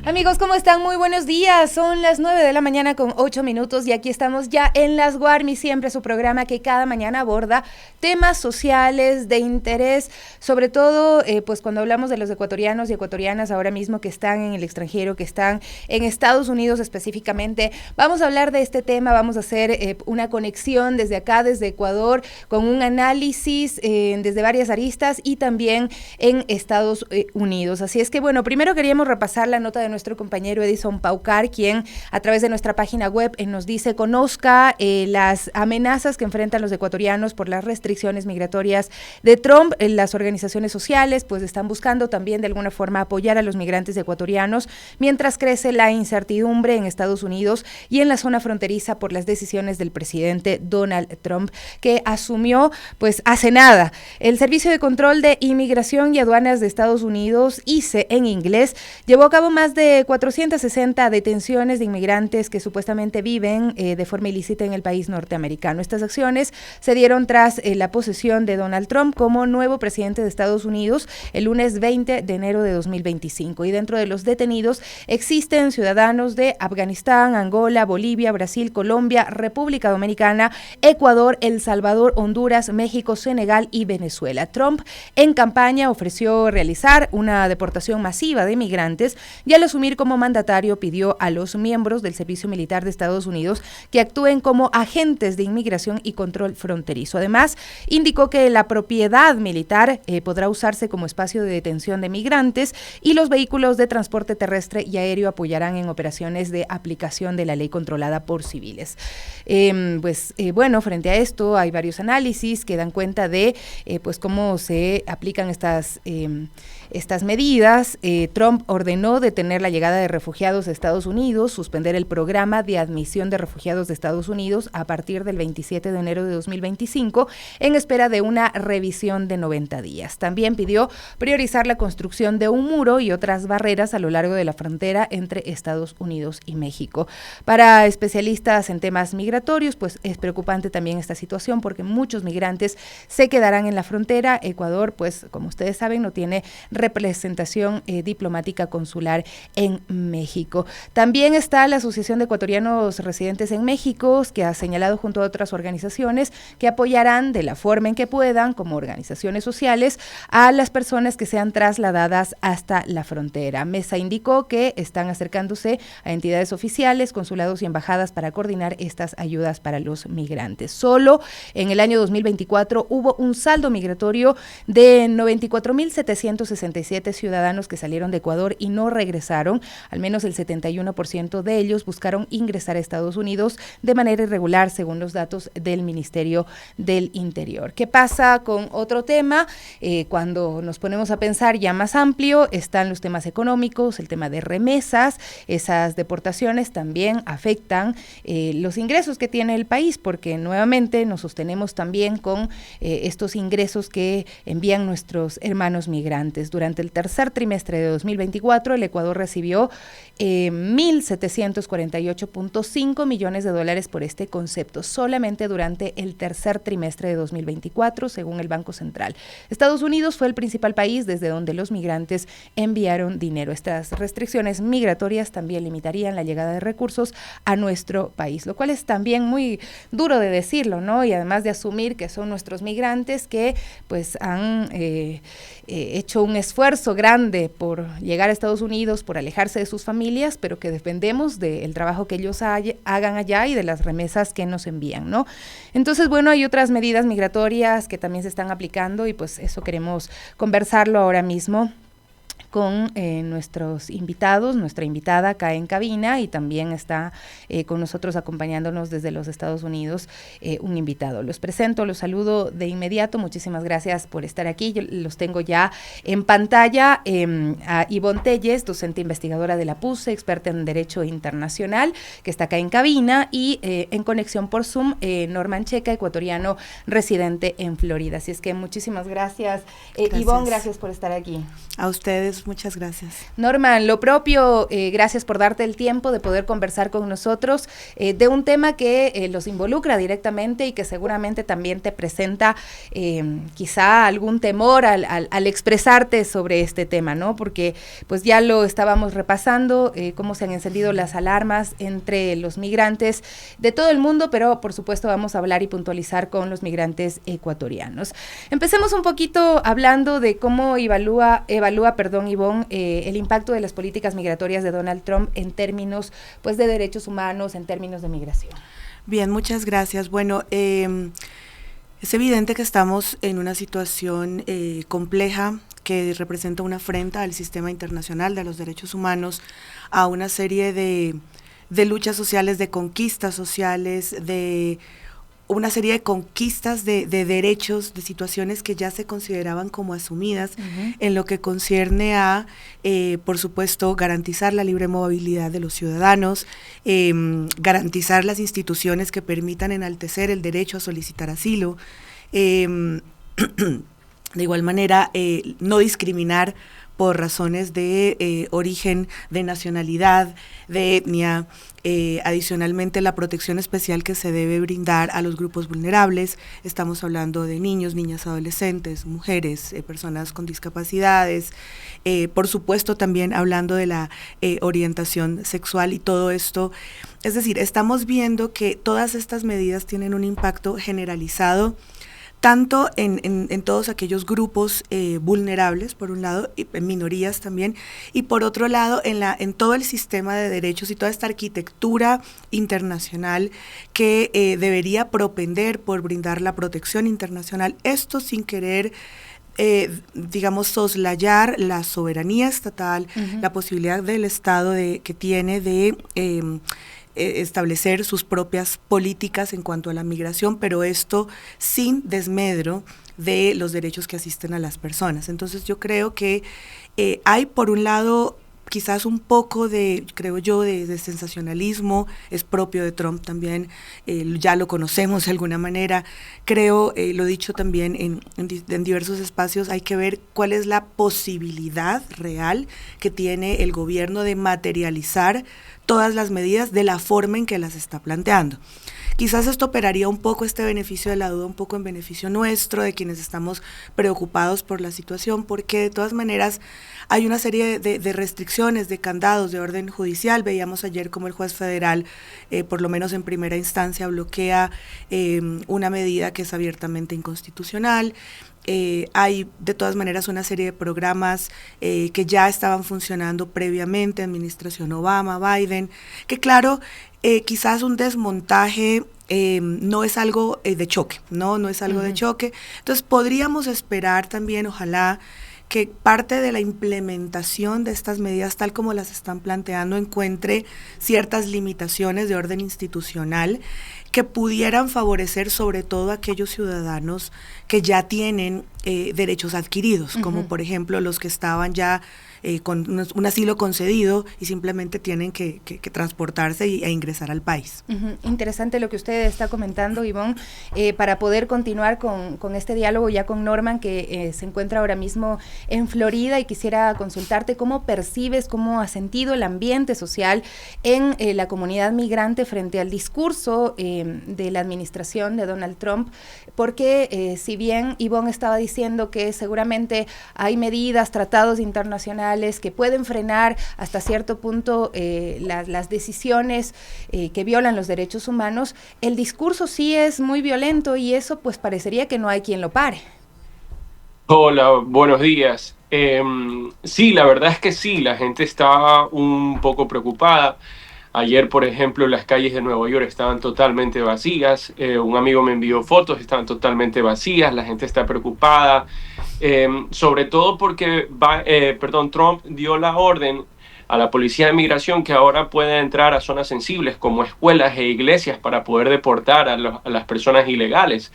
Amigos, ¿cómo están? Muy buenos días. Son las 9 de la mañana con 8 minutos y aquí estamos ya en Las Guarmi, siempre su programa que cada mañana aborda temas sociales de interés, sobre todo pues cuando hablamos de los ecuatorianos y ecuatorianas ahora mismo que están en el extranjero, que están en Estados Unidos específicamente. Vamos a hablar de este tema, vamos a hacer una conexión desde acá, desde Ecuador, con un análisis desde varias aristas y también en Estados Unidos. Así es que bueno, primero queríamos repasar la nota de nuestro compañero Edison Paucar, quien a través de nuestra página web nos dice: conozca las amenazas que enfrentan los ecuatorianos por las restricciones migratorias de Trump. Las organizaciones sociales pues están buscando también de alguna forma apoyar a los migrantes ecuatorianos mientras crece la incertidumbre en Estados Unidos y en la zona fronteriza por las decisiones del presidente Donald Trump, que asumió pues hace nada. El Servicio de Control de Inmigración y Aduanas de Estados Unidos, ICE en inglés, llevó a cabo más de 460 detenciones de inmigrantes que supuestamente viven de forma ilícita en el país norteamericano. Estas acciones se dieron tras la posesión de Donald Trump como nuevo presidente de Estados Unidos el lunes 20 de enero de 2025. Y dentro de los detenidos existen ciudadanos de Afganistán, Angola, Bolivia, Brasil, Colombia, República Dominicana, Ecuador, El Salvador, Honduras, México, Senegal y Venezuela. Trump en campaña ofreció realizar una deportación masiva de migrantes y al asumir como mandatario pidió a los miembros del Servicio Militar de Estados Unidos que actúen como agentes de inmigración y control fronterizo. Además, indicó que la propiedad militar podrá usarse como espacio de detención de migrantes y los vehículos de transporte terrestre y aéreo apoyarán en operaciones de aplicación de la ley controlada por civiles. Bueno, frente a esto hay varios análisis que dan cuenta de pues cómo se aplican estas medidas. Trump ordenó detener la llegada de refugiados a Estados Unidos, suspender el programa de admisión de refugiados de Estados Unidos a partir del 27 de enero de 2025, en espera de una revisión de 90 días. También pidió priorizar la construcción de un muro y otras barreras a lo largo de la frontera entre Estados Unidos y México. Para especialistas en temas migratorios, pues es preocupante también esta situación porque muchos migrantes se quedarán en la frontera. Ecuador, pues como ustedes saben, no tiene representación diplomática consular en México. También está la Asociación de Ecuatorianos Residentes en México, que ha señalado junto a otras organizaciones que apoyarán de la forma en que puedan, como organizaciones sociales, a las personas que sean trasladadas hasta la frontera. Mesa indicó que están acercándose a entidades oficiales, consulados y embajadas para coordinar estas ayudas para los migrantes. Solo en el año 2024 hubo un saldo migratorio de 94,767 ciudadanos que salieron de Ecuador y no regresaron. Al menos el 71% de ellos buscaron ingresar a Estados Unidos de manera irregular, según los datos del Ministerio del Interior. ¿Qué pasa con otro tema? Cuando nos ponemos a pensar ya más amplio, están los temas económicos, el tema de remesas. Esas deportaciones también afectan los ingresos que tiene el país, porque nuevamente nos sostenemos también con estos ingresos que envían nuestros hermanos migrantes. Durante el tercer trimestre de 2024, el Ecuador recibió 1,748.5 millones de dólares por este concepto, solamente durante el tercer trimestre de 2024, según el Banco Central. Estados Unidos fue el principal país desde donde los migrantes enviaron dinero. Estas restricciones migratorias también limitarían la llegada de recursos a nuestro país, lo cual es también muy duro de decirlo, ¿no? Y además de asumir que son nuestros migrantes que pues han hecho un esfuerzo grande por llegar a Estados Unidos, por alejarse de sus familias, pero que dependemos del trabajo que ellos hagan allá y de las remesas que nos envían, ¿no? Entonces, bueno, hay otras medidas migratorias que también se están aplicando y pues eso queremos conversarlo ahora mismo con nuestros invitados, nuestra invitada acá en cabina, y también está con nosotros acompañándonos desde los Estados Unidos un invitado. Los presento, los saludo de inmediato. Muchísimas gracias por estar aquí. Yo los tengo ya en pantalla a Ivonne Telles, docente investigadora de la PUCE, experta en Derecho Internacional, que está acá en cabina, y en conexión por Zoom, Norman Checa, ecuatoriano residente en Florida. Así es que muchísimas gracias. Ivonne, gracias por estar aquí. A ustedes ustedes, muchas gracias. Norman, lo propio, gracias por darte el tiempo de poder conversar con nosotros de un tema que los involucra directamente y que seguramente también te presenta quizá algún temor al expresarte sobre este tema, ¿no? Porque pues ya lo estábamos repasando, cómo se han encendido las alarmas entre los migrantes de todo el mundo, pero por supuesto vamos a hablar y puntualizar con los migrantes ecuatorianos. Empecemos un poquito hablando de cómo evalúa, Ivonne, el impacto de las políticas migratorias de Donald Trump en términos pues de derechos humanos, en términos de migración. Bien, muchas gracias. Bueno, es evidente que estamos en una situación compleja que representa una afrenta al sistema internacional de los derechos humanos, a una serie de luchas sociales, de conquistas sociales, de una serie de conquistas de derechos, de situaciones que ya se consideraban como asumidas en lo que concierne a, por supuesto, garantizar la libre movilidad de los ciudadanos, garantizar las instituciones que permitan enaltecer el derecho a solicitar asilo, de igual manera, no discriminar por razones de origen, de nacionalidad, de etnia, adicionalmente la protección especial que se debe brindar a los grupos vulnerables. Estamos hablando de niños, niñas, adolescentes, mujeres, personas con discapacidades, por supuesto también hablando de la orientación sexual y todo esto. Es decir, estamos viendo que todas estas medidas tienen un impacto generalizado tanto en todos aquellos grupos vulnerables, por un lado, y en minorías también, y por otro lado, en todo el sistema de derechos y toda esta arquitectura internacional que debería propender por brindar la protección internacional, esto sin querer digamos, soslayar la soberanía estatal, la posibilidad del Estado que tiene de establecer sus propias políticas en cuanto a la migración, pero esto sin desmedro de los derechos que asisten a las personas. Entonces yo creo que hay por un lado quizás un poco de, creo yo, de sensacionalismo, es propio de Trump también, ya lo conocemos de alguna manera, creo, lo he dicho también en diversos espacios, hay que ver cuál es la posibilidad real que tiene el gobierno de materializar todas las medidas de la forma en que las está planteando. Quizás esto operaría un poco este beneficio de la duda, un poco en beneficio nuestro, de quienes estamos preocupados por la situación, porque de todas maneras hay una serie de restricciones, de candados de orden judicial. Veíamos ayer como el juez federal, por lo menos en primera instancia, bloquea una medida que es abiertamente inconstitucional. Hay de todas maneras una serie de programas que ya estaban funcionando previamente, administración Obama, Biden, que claro, quizás un desmontaje no es algo de choque, no es algo de choque. Entonces podríamos esperar también, ojalá, que parte de la implementación de estas medidas, tal como las están planteando, encuentre ciertas limitaciones de orden institucional que pudieran favorecer sobre todo a aquellos ciudadanos que ya tienen derechos adquiridos, como por ejemplo los que estaban ya con un asilo concedido y simplemente tienen que transportarse e ingresar al país. Interesante lo que usted está comentando, Ivonne, para poder continuar con este diálogo ya con Norman, que se encuentra ahora mismo en Florida, y quisiera consultarte cómo percibes, cómo ha sentido el ambiente social en la comunidad migrante frente al discurso de la administración de Donald Trump, porque si bien Ivonne estaba diciendo que seguramente hay medidas, tratados internacionales que pueden frenar hasta cierto punto las decisiones que violan los derechos humanos, el discurso sí es muy violento y eso pues parecería que no hay quien lo pare. Hola, buenos días. Sí, la verdad es que sí, la gente está un poco preocupada. Ayer, por ejemplo, las calles de Nueva York estaban totalmente vacías. Un amigo me envió fotos, estaban totalmente vacías, la gente está preocupada. Sobre todo porque Trump dio la orden a la Policía de Migración que ahora puede entrar a zonas sensibles como escuelas e iglesias para poder deportar a las personas ilegales.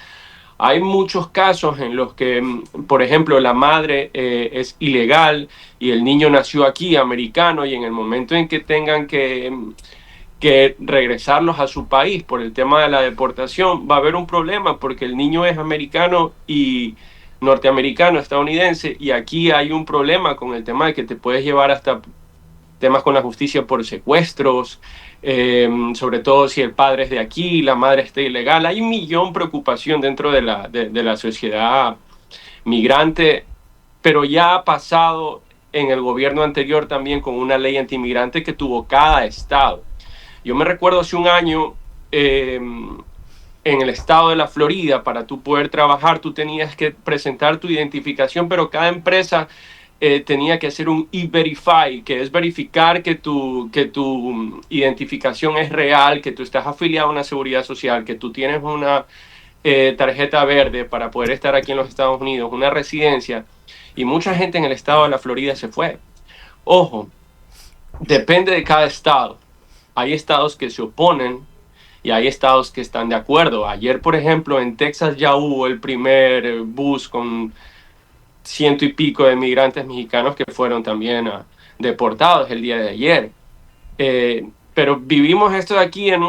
Hay muchos casos en los que, por ejemplo, la madre es ilegal y el niño nació aquí, americano, y en el momento en que tengan que regresarlos a su país por el tema de la deportación, va a haber un problema porque el niño es americano y norteamericano, estadounidense, y aquí hay un problema con el tema de que te puedes llevar hasta temas con la justicia por secuestros, sobre todo si el padre es de aquí, la madre está ilegal. Hay un millón de preocupación dentro de la sociedad migrante, pero ya ha pasado en el gobierno anterior también con una ley antimigrante que tuvo cada estado. Yo me recuerdo hace un año, en el estado de la Florida, para tú poder trabajar, tú tenías que presentar tu identificación, pero cada empresa tenía que hacer un e-verify, que es verificar que tu identificación es real, que tú estás afiliado a una seguridad social, que tú tienes una tarjeta verde para poder estar aquí en los Estados Unidos, una residencia, y mucha gente en el estado de la Florida se fue. Ojo, depende de cada estado. Hay estados que se oponen y hay estados que están de acuerdo. Ayer, por ejemplo, en Texas ya hubo el primer bus con 100 y pico de migrantes mexicanos que fueron también deportados el día de ayer. Pero vivimos esto de aquí en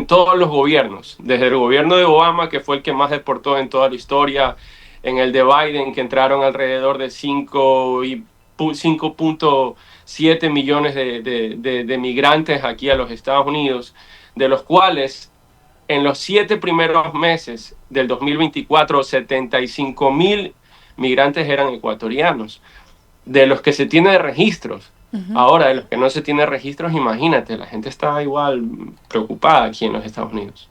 todos los gobiernos, desde el gobierno de Obama, que fue el que más deportó en toda la historia, en el de Biden, que entraron alrededor de 5.7 millones de migrantes aquí a los Estados Unidos, de los cuales en los 7 primeros meses del 2024, 75,000 migrantes eran ecuatorianos, de los que se tiene registros. Ahora, de los que no se tiene registros, imagínate, la gente está igual preocupada aquí en los Estados Unidos.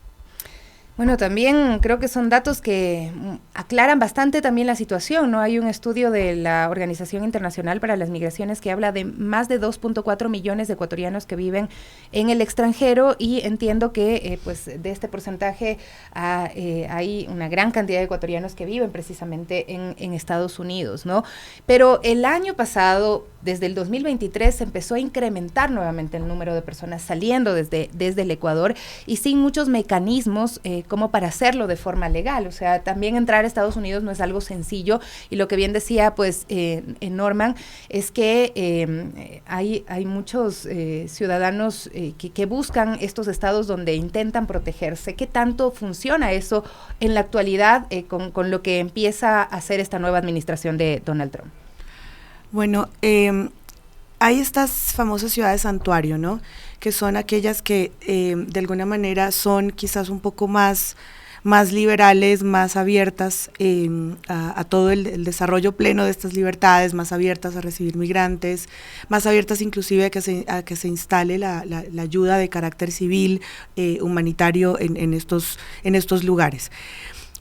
Bueno, también creo que son datos que aclaran bastante también la situación, ¿no? Hay un estudio de la Organización Internacional para las Migraciones que habla de más de 2.4 millones de ecuatorianos que viven en el extranjero, y entiendo que pues de este porcentaje hay una gran cantidad de ecuatorianos que viven precisamente en Estados Unidos, ¿no? Pero el año pasado, desde el 2023, se empezó a incrementar nuevamente el número de personas saliendo desde el Ecuador, y sin muchos mecanismos como para hacerlo de forma legal. O sea, también entrar a Estados Unidos no es algo sencillo, y lo que bien decía pues Norman es que hay muchos ciudadanos que buscan estos estados donde intentan protegerse. ¿Qué tanto funciona eso en la actualidad con lo que empieza a hacer esta nueva administración de Donald Trump? Bueno, hay estas famosas ciudades santuario, ¿no? Que son aquellas que de alguna manera son quizás un poco más liberales, más abiertas a todo el desarrollo pleno de estas libertades, más abiertas a recibir migrantes, más abiertas inclusive a que se instale la ayuda de carácter civil, humanitario en estos lugares.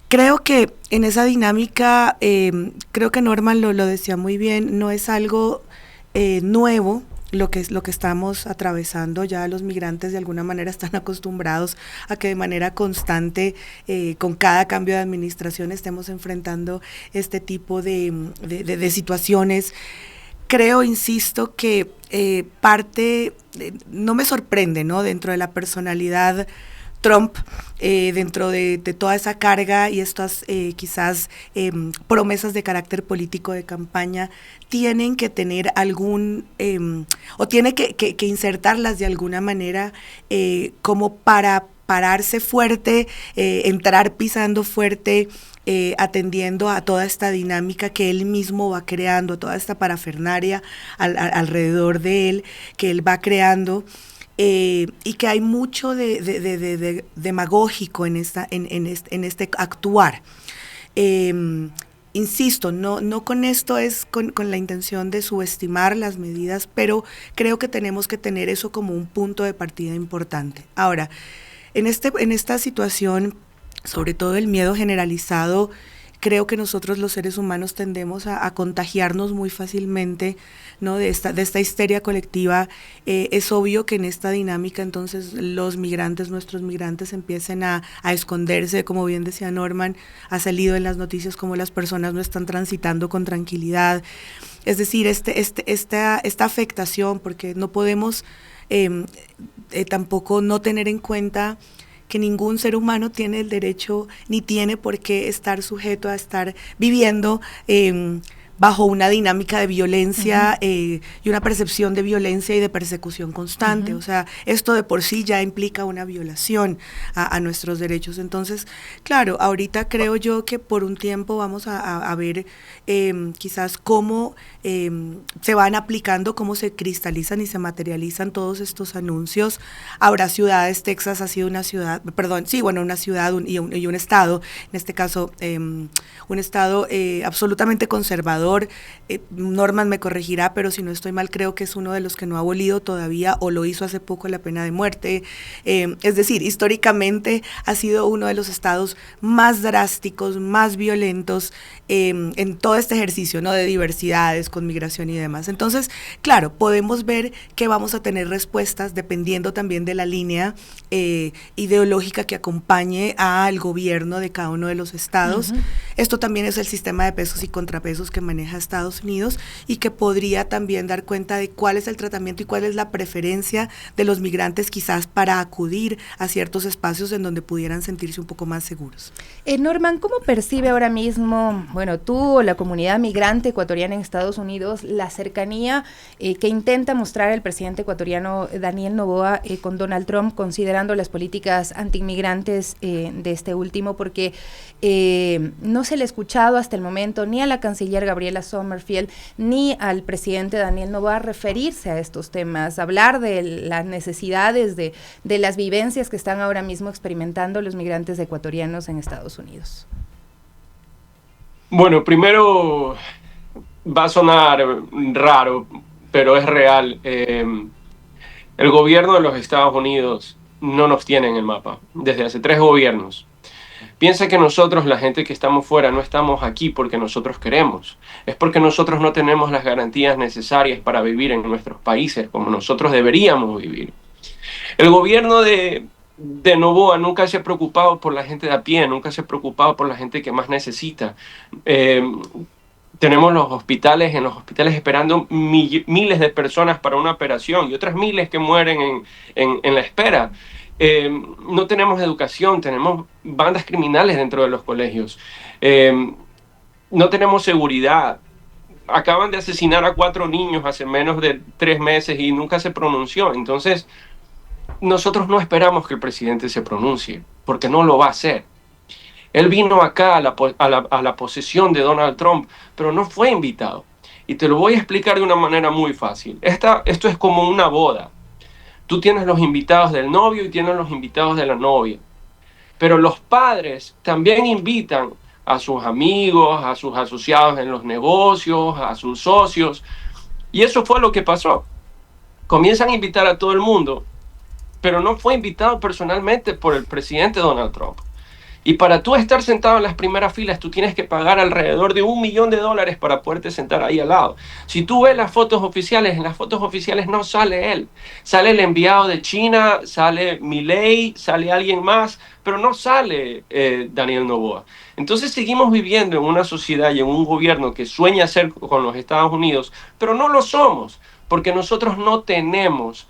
Creo que en esa dinámica, creo que Norman lo decía muy bien, no es algo nuevo lo que estamos atravesando. Ya los migrantes de alguna manera están acostumbrados a que de manera constante, con cada cambio de administración, estemos enfrentando este tipo de situaciones. Creo, insisto, que no me sorprende, ¿no? Dentro de la personalidad Trump, dentro de toda esa carga y estas quizás promesas de carácter político de campaña, tienen que tener o tiene que insertarlas de alguna manera como para pararse fuerte, entrar pisando fuerte, atendiendo a toda esta dinámica que él mismo va creando, toda esta parafernaria alrededor de él, que él va creando. Y que hay mucho de demagógico en este actuar. Insisto, no con esto es con la intención de subestimar las medidas, pero creo que tenemos que tener eso como un punto de partida importante. Ahora, en esta situación, sobre todo el miedo generalizado, creo que nosotros los seres humanos tendemos a contagiarnos muy fácilmente, ¿no? de esta histeria colectiva. Es obvio que en esta dinámica entonces nuestros migrantes empiecen a esconderse, como bien decía Norman, ha salido en las noticias como las personas no están transitando con tranquilidad. Es decir, esta afectación, porque no podemos tampoco no tener en cuenta que ningún ser humano tiene el derecho ni tiene por qué estar sujeto a estar viviendo bajo una dinámica de violencia y una percepción de violencia y de persecución constante. O sea, esto de por sí ya implica una violación a nuestros derechos. Entonces, claro, ahorita creo yo que por un tiempo vamos a ver quizás cómo se van aplicando, cómo se cristalizan y se materializan todos estos anuncios. Habrá ciudades, Texas ha sido una ciudad, perdón, sí, bueno, una ciudad y un estado, en este caso un estado absolutamente conservador. Norman me corregirá, pero si no estoy mal, creo que es uno de los que no ha abolido todavía o lo hizo hace poco la pena de muerte. Es decir, históricamente ha sido uno de los estados más drásticos, más violentos en todo este ejercicio, ¿no?, de diversidades, con migración y demás. Entonces, claro, podemos ver que vamos a tener respuestas dependiendo también de la línea ideológica que acompañe al gobierno de cada uno de los estados. Esto también es el sistema de pesos y contrapesos que maneja Estados Unidos y que podría también dar cuenta de cuál es el tratamiento y cuál es la preferencia de los migrantes quizás para acudir a ciertos espacios en donde pudieran sentirse un poco más seguros. Norman, ¿cómo percibe ahora mismo, bueno, tú o la comunidad migrante ecuatoriana en Estados Unidos, la cercanía que intenta mostrar el presidente ecuatoriano Daniel Noboa con Donald Trump, considerando las políticas antimigrantes de este último? Porque no se le ha escuchado hasta el momento ni a la canciller Gabriela Sommerfield ni al presidente Daniel Noboa referirse a estos temas, hablar de las necesidades, de las vivencias que están ahora mismo experimentando los migrantes ecuatorianos en Estados Unidos. Bueno, primero va a sonar raro, pero es real. El gobierno de los Estados Unidos no nos tiene en el mapa desde hace 3 gobiernos. Piensa que nosotros, la gente que estamos fuera, no estamos aquí porque nosotros queremos. Es porque nosotros no tenemos las garantías necesarias para vivir en nuestros países como nosotros deberíamos vivir. El gobierno de Noboa nunca se ha preocupado por la gente de a pie, nunca se ha preocupado por la gente que más necesita. Tenemos los hospitales, en los hospitales esperando miles de personas para una operación y otras miles que mueren en la espera. No tenemos educación, tenemos bandas criminales dentro de los colegios. No tenemos seguridad. Acaban de asesinar a 4 niños hace menos de 3 meses y nunca se pronunció. Entonces, nosotros no esperamos que el presidente se pronuncie, porque no lo va a hacer. Él vino acá a la posesión de Donald Trump, pero no fue invitado. Y te lo voy a explicar de una manera muy fácil. Esto es como una boda. Tú tienes los invitados del novio y tienes los invitados de la novia. Pero los padres también invitan a sus amigos, a sus asociados en los negocios, a sus socios. Y eso fue lo que pasó. Comienzan a invitar a todo el mundo, pero no fue invitado personalmente por el presidente Donald Trump. Y para tú estar sentado en las primeras filas, tú tienes que pagar alrededor de $1 millón para poderte sentar ahí al lado. Si tú ves las fotos oficiales, en las fotos oficiales no sale él. Sale el enviado de China, sale Milei, sale alguien más, pero no sale Daniel Noboa. Entonces seguimos viviendo en una sociedad y en un gobierno que sueña ser con los Estados Unidos, pero no lo somos. Porque nosotros no tenemos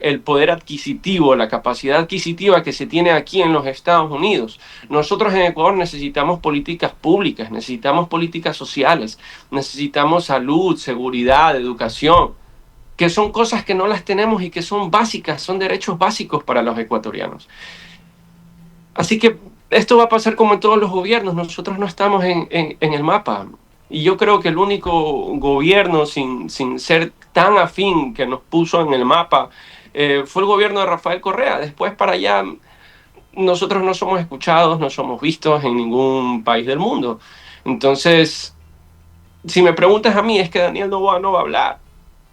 el poder adquisitivo, la capacidad adquisitiva que se tiene aquí en los Estados Unidos. Nosotros en Ecuador necesitamos políticas públicas, necesitamos políticas sociales, necesitamos salud, seguridad, educación, que son cosas que no las tenemos y que son básicas, son derechos básicos para los ecuatorianos. Así que esto va a pasar como en todos los gobiernos, nosotros no estamos en el mapa. Y yo creo que el único gobierno sin ser tan afín que nos puso en el mapa fue el gobierno de Rafael Correa. Después para allá nosotros no somos escuchados, no somos vistos en ningún país del mundo. Entonces, si me preguntas a mí, es que Daniel Noboa no va a hablar.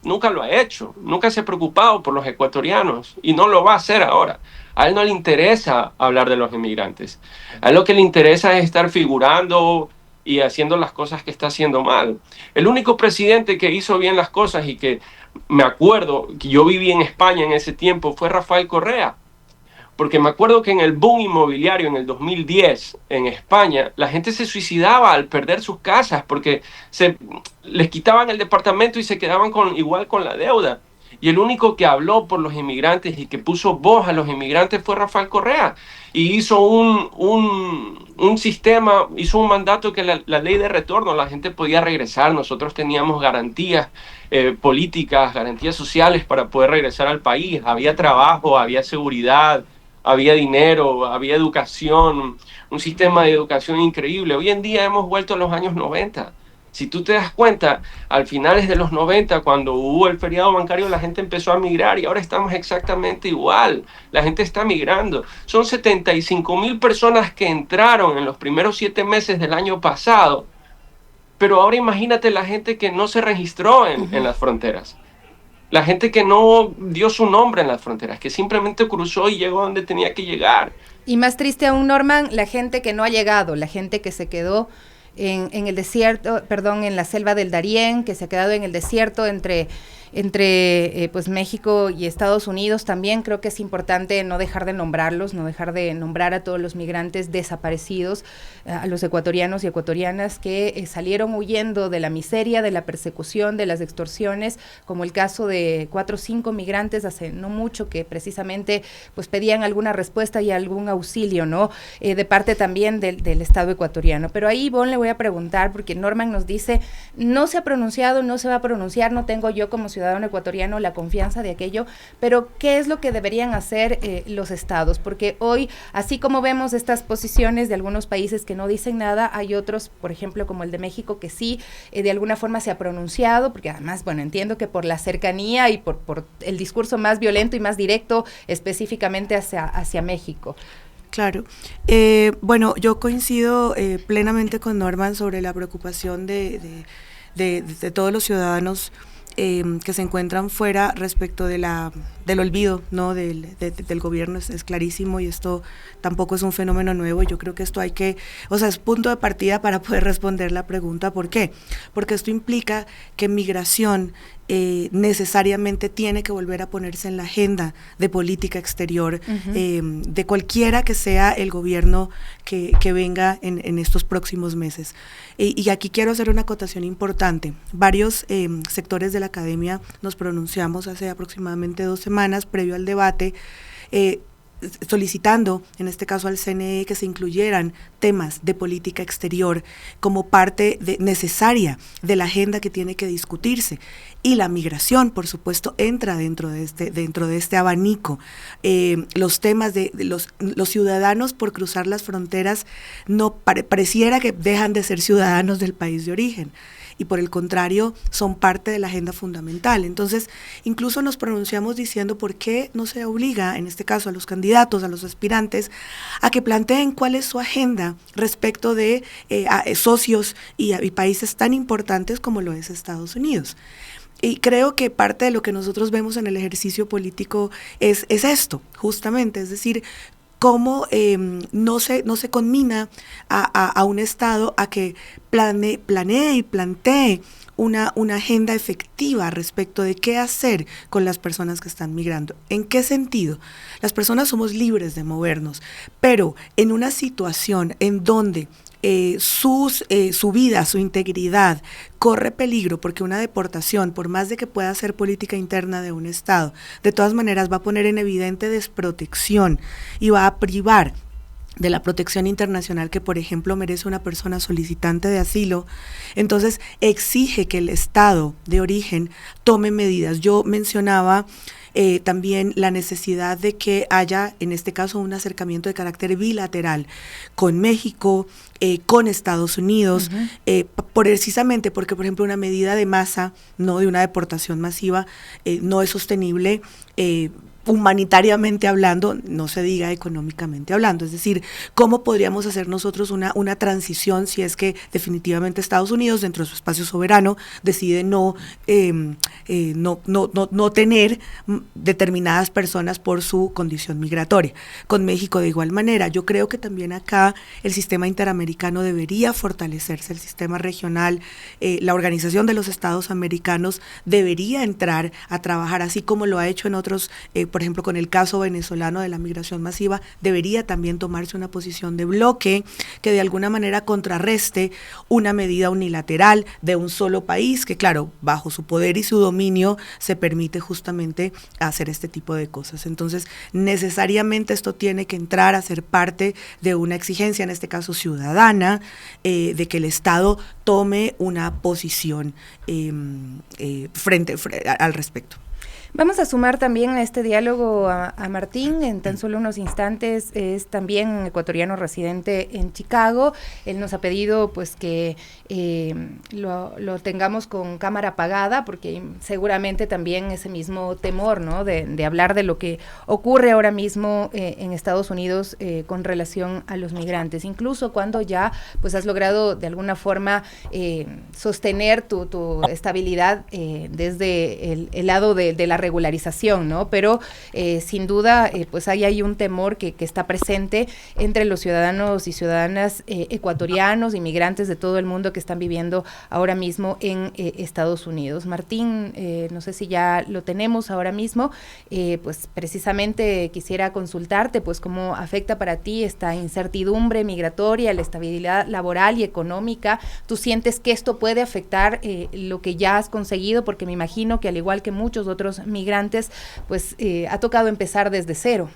Nunca lo ha hecho, nunca se ha preocupado por los ecuatorianos y no lo va a hacer ahora. A él no le interesa hablar de los inmigrantes. A él lo que le interesa es estar figurando y haciendo las cosas que está haciendo mal. El único presidente que hizo bien las cosas y que me acuerdo que yo viví en España en ese tiempo fue Rafael Correa. Porque me acuerdo que en el boom inmobiliario en el 2010 en España, la gente se suicidaba al perder sus casas porque les quitaban el departamento y se quedaban igual con la deuda. Y el único que habló por los inmigrantes y que puso voz a los inmigrantes fue Rafael Correa. Y hizo un un sistema, hizo un mandato que la ley de retorno, la gente podía regresar, nosotros teníamos garantías políticas, garantías sociales para poder regresar al país, había trabajo, había seguridad, había dinero, había educación, un sistema de educación increíble. Hoy en día hemos vuelto a los años 90. Si tú te das cuenta, al finales de los 90, cuando hubo el feriado bancario, la gente empezó a migrar y ahora estamos exactamente igual. La gente está migrando. Son 75,000 personas que entraron en los primeros 7 meses del año pasado, pero ahora imagínate la gente que no se registró en las fronteras. La gente que no dio su nombre en las fronteras, que simplemente cruzó y llegó donde tenía que llegar. Y más triste aún, Norman, la gente que no ha llegado, la gente que se quedó en el desierto, en la selva del Darién, que se ha quedado en el desierto entre pues México y Estados Unidos. También creo que es importante no dejar de nombrarlos, no dejar de nombrar a todos los migrantes desaparecidos, a los ecuatorianos y ecuatorianas que salieron huyendo de la miseria, de la persecución, de las extorsiones, como el caso de 4 o 5 migrantes hace no mucho que precisamente pues pedían alguna respuesta y algún auxilio, ¿no? De parte también del Estado ecuatoriano. Pero ahí, Ivonne, le voy a preguntar, porque Norman nos dice, no se ha pronunciado, no se va a pronunciar, no tengo yo como ciudadano ecuatoriano la confianza de aquello, pero ¿qué es lo que deberían hacer los estados? Porque hoy, así como vemos estas posiciones de algunos países que no dicen nada, hay otros, por ejemplo, como el de México, que sí, de alguna forma se ha pronunciado, porque además, bueno, entiendo que por la cercanía y por el discurso más violento y más directo específicamente hacia México. Claro. Bueno, yo coincido plenamente con Norman sobre la preocupación de todos los ciudadanos que se encuentran fuera respecto del olvido, ¿no? del gobierno. Es clarísimo, y esto tampoco es un fenómeno nuevo. Yo creo que esto es punto de partida para poder responder la pregunta ¿por qué? Porque esto implica que migración necesariamente tiene que volver a ponerse en la agenda de política exterior, de cualquiera que sea el gobierno que venga en estos próximos meses. Y aquí quiero hacer una acotación importante. Varios sectores de la academia nos pronunciamos hace aproximadamente 2 semanas, previo al debate, solicitando, en este caso al CNE, que se incluyeran temas de política exterior como parte necesaria de la agenda que tiene que discutirse. Y la migración, por supuesto, entra dentro de este abanico. Los temas de los ciudadanos por cruzar las fronteras no pareciera que dejan de ser ciudadanos del país de origen, y por el contrario son parte de la agenda fundamental. Entonces, incluso nos pronunciamos diciendo por qué no se obliga, en este caso a los candidatos, a los aspirantes, a que planteen cuál es su agenda respecto de socios y países tan importantes como lo es Estados Unidos. Y creo que parte de lo que nosotros vemos en el ejercicio político es esto, justamente, es decir, cómo no se conmina a un Estado a que planee y plantee una agenda efectiva respecto de qué hacer con las personas que están migrando. ¿En qué sentido? Las personas somos libres de movernos, pero en una situación en donde su vida, su integridad corre peligro, porque una deportación, por más de que pueda ser política interna de un Estado, de todas maneras va a poner en evidente desprotección y va a privar de la protección internacional que, por ejemplo, merece una persona solicitante de asilo. Entonces exige que el Estado de origen tome medidas. Yo mencionaba también la necesidad de que haya, en este caso, un acercamiento de carácter bilateral con México, con Estados Unidos, precisamente porque, por ejemplo, una medida de masa, no de una deportación masiva, no es sostenible, humanitariamente hablando, no se diga económicamente hablando. Es decir, ¿cómo podríamos hacer nosotros una transición si es que definitivamente Estados Unidos, dentro de su espacio soberano, decide no tener determinadas personas por su condición migratoria? Con México de igual manera. Yo creo que también acá el sistema interamericano debería fortalecerse, el sistema regional, la Organización de los Estados Americanos debería entrar a trabajar, así como lo ha hecho en otros, por ejemplo, con el caso venezolano de la migración masiva, debería también tomarse una posición de bloque que de alguna manera contrarreste una medida unilateral de un solo país, que claro, bajo su poder y su dominio se permite justamente hacer este tipo de cosas. Entonces, necesariamente esto tiene que entrar a ser parte de una exigencia, en este caso ciudadana, de que el Estado tome una posición frente al respecto. Vamos a sumar también a este diálogo a Martín, en tan solo unos instantes. Es también ecuatoriano residente en Chicago. Él nos ha pedido pues que lo tengamos con cámara apagada, porque seguramente también ese mismo temor, ¿no?, de hablar de lo que ocurre ahora mismo en Estados Unidos con relación a los migrantes, incluso cuando ya pues has logrado de alguna forma sostener tu estabilidad desde el lado de la regularización, ¿no? Pero sin duda pues hay un temor que está presente entre los ciudadanos y ciudadanas ecuatorianos, inmigrantes de todo el mundo que están viviendo ahora mismo en Estados Unidos. Martín, no sé si ya lo tenemos ahora mismo, pues precisamente quisiera consultarte pues cómo afecta para ti esta incertidumbre migratoria, la estabilidad laboral y económica. ¿Tú sientes que esto puede afectar lo que ya has conseguido? Porque me imagino que al igual que muchos otros migrantes, pues ha tocado empezar desde cero.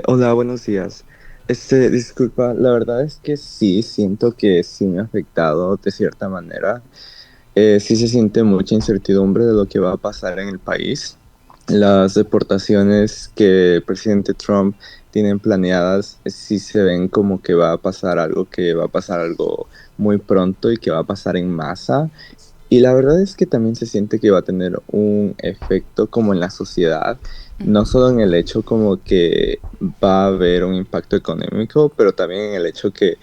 Hola, buenos días. Disculpa, la verdad es que sí, siento que sí me ha afectado de cierta manera. Sí se siente mucha incertidumbre de lo que va a pasar en el país. Las deportaciones que el presidente Trump tiene planeadas sí se ven como que va a pasar algo muy pronto y que va a pasar en masa. Y la verdad es que también se siente que va a tener un efecto como en la sociedad, no solo en el hecho como que va a haber un impacto económico, pero también en el hecho que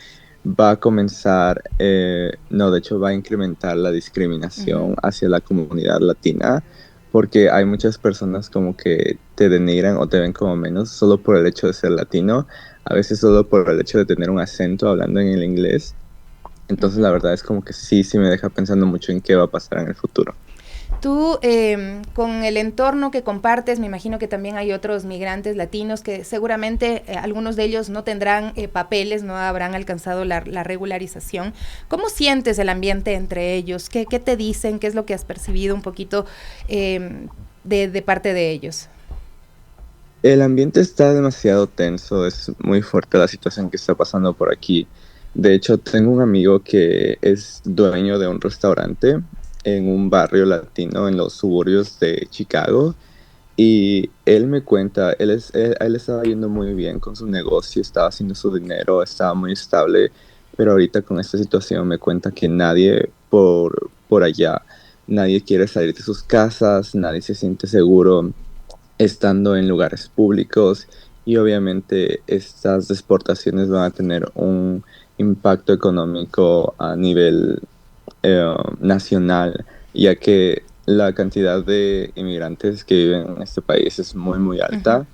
va a comenzar, de hecho va a incrementar la discriminación hacia la comunidad latina, porque hay muchas personas como que te denigran o te ven como menos solo por el hecho de ser latino, a veces solo por el hecho de tener un acento hablando en el inglés. Entonces la verdad es como que sí me deja pensando mucho en qué va a pasar en el futuro. Tú, con el entorno que compartes, me imagino que también hay otros migrantes latinos que seguramente algunos de ellos no tendrán papeles, no habrán alcanzado la regularización. ¿Cómo sientes el ambiente entre ellos? ¿Qué te dicen? ¿Qué es lo que has percibido un poquito de parte de ellos? El ambiente está demasiado tenso, es muy fuerte la situación que está pasando por aquí. De hecho, tengo un amigo que es dueño de un restaurante en un barrio latino en los suburbios de Chicago, y él me cuenta, él estaba yendo muy bien con su negocio, estaba haciendo su dinero, estaba muy estable, pero ahorita con esta situación me cuenta que nadie por allá, nadie quiere salir de sus casas, nadie se siente seguro estando en lugares públicos, y obviamente estas deportaciones van a tener un impacto económico a nivel nacional, ya que la cantidad de inmigrantes que viven en este país es muy, muy alta.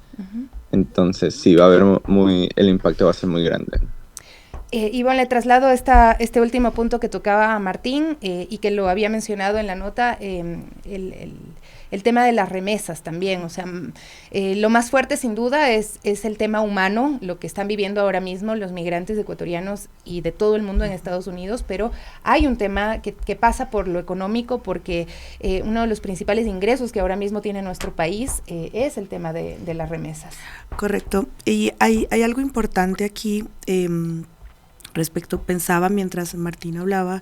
Entonces sí, va a haber el impacto va a ser muy grande. Ivonne, le traslado este último punto que tocaba a Martín y que lo había mencionado en la nota, el tema de las remesas también. O sea, lo más fuerte sin duda es el tema humano, lo que están viviendo ahora mismo los migrantes ecuatorianos y de todo el mundo en Estados Unidos, pero hay un tema que pasa por lo económico, porque uno de los principales ingresos que ahora mismo tiene nuestro país es el tema de las remesas. Correcto. Y hay algo importante aquí. Respecto, pensaba mientras Martín hablaba,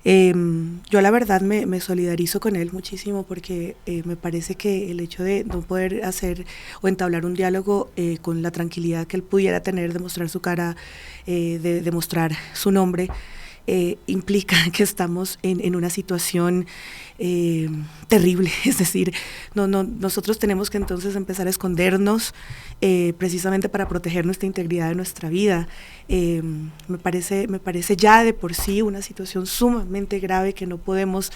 yo la verdad me solidarizo con él muchísimo, porque me parece que el hecho de no poder hacer o entablar un diálogo con la tranquilidad que él pudiera tener de mostrar su cara, de mostrar su nombre, implica que estamos en una situación terrible. Es decir, nosotros tenemos que entonces empezar a escondernos precisamente para proteger nuestra integridad de nuestra vida. Me parece ya de por sí una situación sumamente grave que no podemos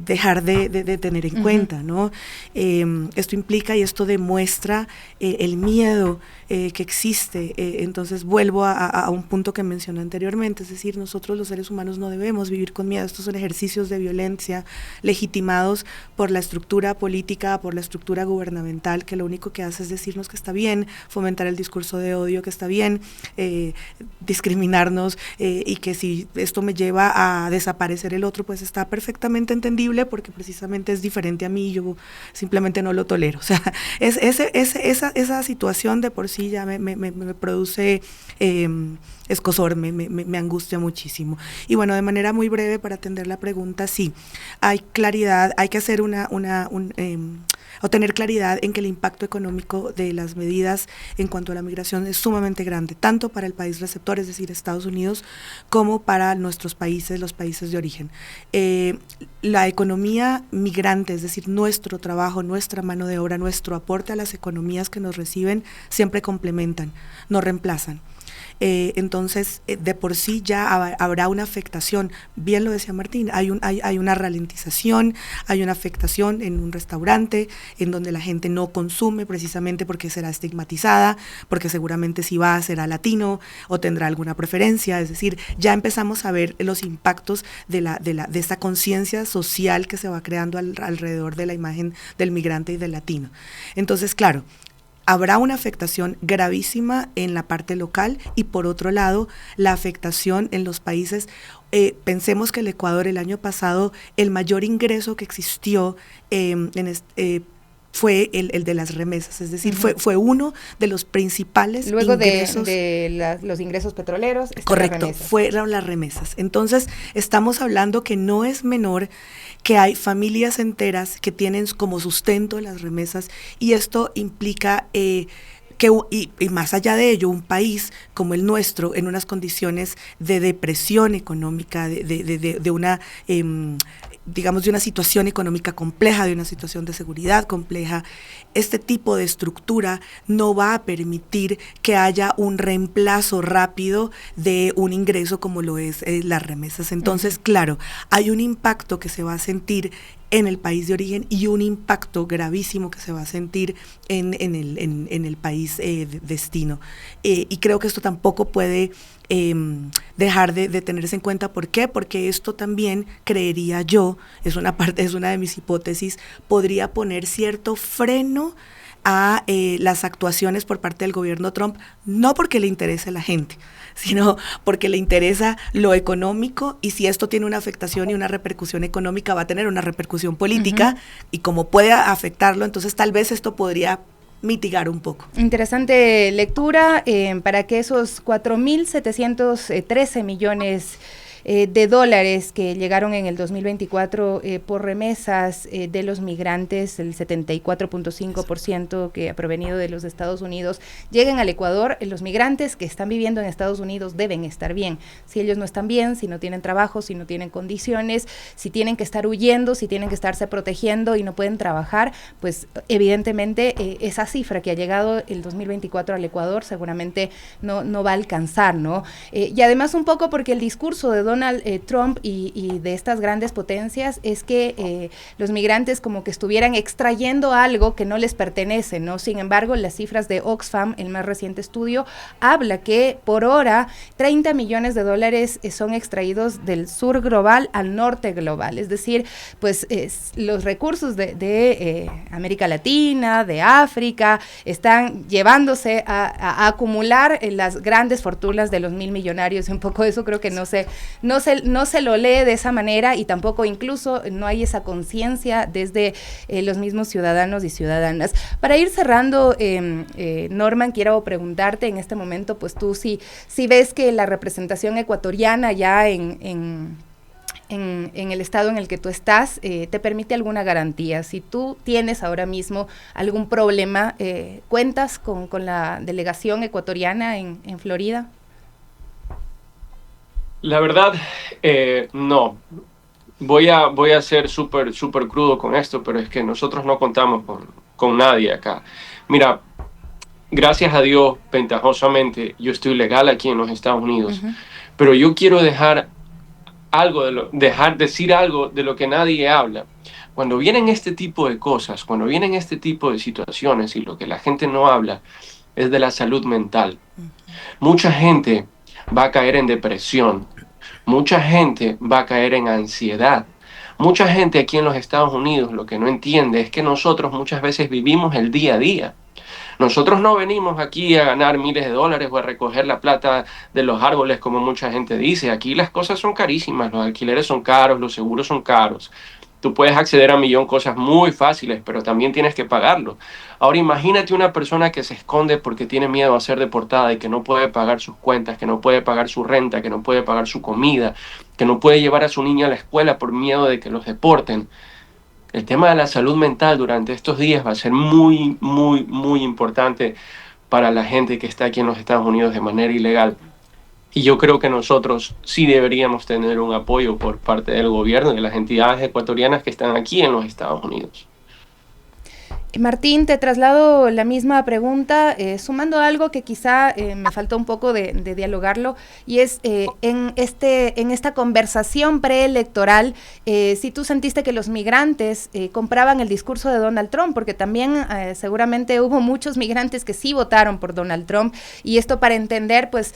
dejar de tener en cuenta, ¿no? Esto implica y esto demuestra el miedo que existe. Entonces vuelvo a un punto que mencioné anteriormente, es decir, nosotros los seres humanos no debemos vivir con miedo. Estos son ejercicios de violencia legitimados por la estructura política, por la estructura gubernamental, que lo único que hace es decirnos que está bien fomentar el discurso de odio, que está bien discriminarnos, y que si esto me lleva a desaparecer el otro, pues está perfectamente entendible, porque precisamente es diferente a mí y yo simplemente no lo tolero. O sea, esa situación de por sí ya me produce escozor, me angustia muchísimo. Y bueno, de manera muy breve, para atender la pregunta, sí, hay claridad, hay que hacer o tener claridad en que el impacto económico de las medidas en cuanto a la migración es sumamente grande, tanto para el país receptor, es decir, Estados Unidos, como para nuestros países, los países de origen. La economía migrante, es decir, nuestro trabajo, nuestra mano de obra, nuestro aporte a las economías que nos reciben, siempre complementan, no reemplazan. Entonces, de por sí ya habrá una afectación, bien lo decía Martín, hay una ralentización, hay una afectación en un restaurante en donde la gente no consume precisamente porque será estigmatizada, porque seguramente si va será latino o tendrá alguna preferencia, es decir, ya empezamos a ver los impactos de esta conciencia social que se va creando alrededor de la imagen del migrante y del latino. Entonces, claro, habrá una afectación gravísima en la parte local y por otro lado la afectación en los países. Pensemos que el Ecuador el año pasado el mayor ingreso que existió fue el de las remesas, es decir, fue uno de los principales luego ingresos. de los ingresos petroleros. Correcto, fueron las remesas. Entonces, estamos hablando que no es menor que hay familias enteras que tienen como sustento las remesas, y esto implica y más allá de ello, un país como el nuestro, en unas condiciones de depresión económica, de una digamos, de una situación económica compleja, de una situación de seguridad compleja, este tipo de estructura no va a permitir que haya un reemplazo rápido de un ingreso como lo es las remesas. Entonces, claro, hay un impacto que se va a sentir en el país de origen y un impacto gravísimo que se va a sentir en el país de destino. Y creo que esto tampoco puede dejar de tenerse en cuenta. ¿Por qué? Porque esto también, creería yo, es una de mis hipótesis, podría poner cierto freno a las actuaciones por parte del gobierno Trump, no porque le interese a la gente, sino porque le interesa lo económico, y si esto tiene una afectación y una repercusión económica, va a tener una repercusión política, y como puede afectarlo, entonces tal vez esto podría mitigar un poco. Interesante lectura para que esos 4.713 millones de dólares que llegaron en el 2024 por remesas de los migrantes, el 74.5% que ha provenido de los Estados Unidos, lleguen al Ecuador. Los migrantes que están viviendo en Estados Unidos deben estar bien. Si ellos no están bien, si no tienen trabajo, si no tienen condiciones, si tienen que estar huyendo, si tienen que estarse protegiendo y no pueden trabajar, pues evidentemente esa cifra que ha llegado el 2024 al Ecuador seguramente no va a alcanzar, ¿no? Y además un poco porque el discurso de Donald Trump y de estas grandes potencias es que los migrantes como que estuvieran extrayendo algo que no les pertenece, ¿no? Sin embargo, las cifras de Oxfam, el más reciente estudio, habla que por hora 30 millones de dólares son extraídos del sur global al norte global, es decir, pues los recursos de América Latina, de África, están llevándose a acumular las grandes fortunas de los 1.000 millonarios. Un poco eso creo que no se lo lee de esa manera, y tampoco incluso no hay esa conciencia desde los mismos ciudadanos y ciudadanas. Para ir cerrando, Norman, quiero preguntarte en este momento, pues tú si ves que la representación ecuatoriana ya en el estado en el que tú estás te permite alguna garantía. Si tú tienes ahora mismo algún problema, ¿cuentas con la delegación ecuatoriana en Florida? La verdad, no. Voy a ser súper crudo con esto, pero es que nosotros no contamos con nadie acá. Mira, gracias a Dios, ventajosamente, yo estoy legal aquí en los Estados Unidos, pero yo quiero decir algo de lo que nadie habla. Cuando vienen este tipo de cosas, cuando vienen este tipo de situaciones, y lo que la gente no habla es de la salud mental. Mucha gente va a caer en depresión mucha gente va a caer en ansiedad. Mucha gente aquí en los Estados Unidos lo que no entiende es que nosotros muchas veces vivimos el día a día. Nosotros no venimos aquí a ganar miles de dólares o a recoger la plata de los árboles como mucha gente dice. Aquí las cosas son carísimas, los alquileres son caros, los seguros son caros. Tú puedes acceder a un millón de cosas muy fáciles, pero también tienes que pagarlo. Ahora imagínate una persona que se esconde porque tiene miedo a ser deportada y que no puede pagar sus cuentas, que no puede pagar su renta, que no puede pagar su comida, que no puede llevar a su niño a la escuela por miedo de que los deporten. El tema de la salud mental durante estos días va a ser muy, muy, muy importante para la gente que está aquí en los Estados Unidos de manera ilegal. Y yo creo que nosotros sí deberíamos tener un apoyo por parte del gobierno y de las entidades ecuatorianas que están aquí en los Estados Unidos. Martín, te traslado la misma pregunta, sumando algo que quizá me faltó un poco de dialogarlo, y es en esta conversación preelectoral, si tú sentiste que los migrantes compraban el discurso de Donald Trump, porque también seguramente hubo muchos migrantes que sí votaron por Donald Trump, y esto para entender pues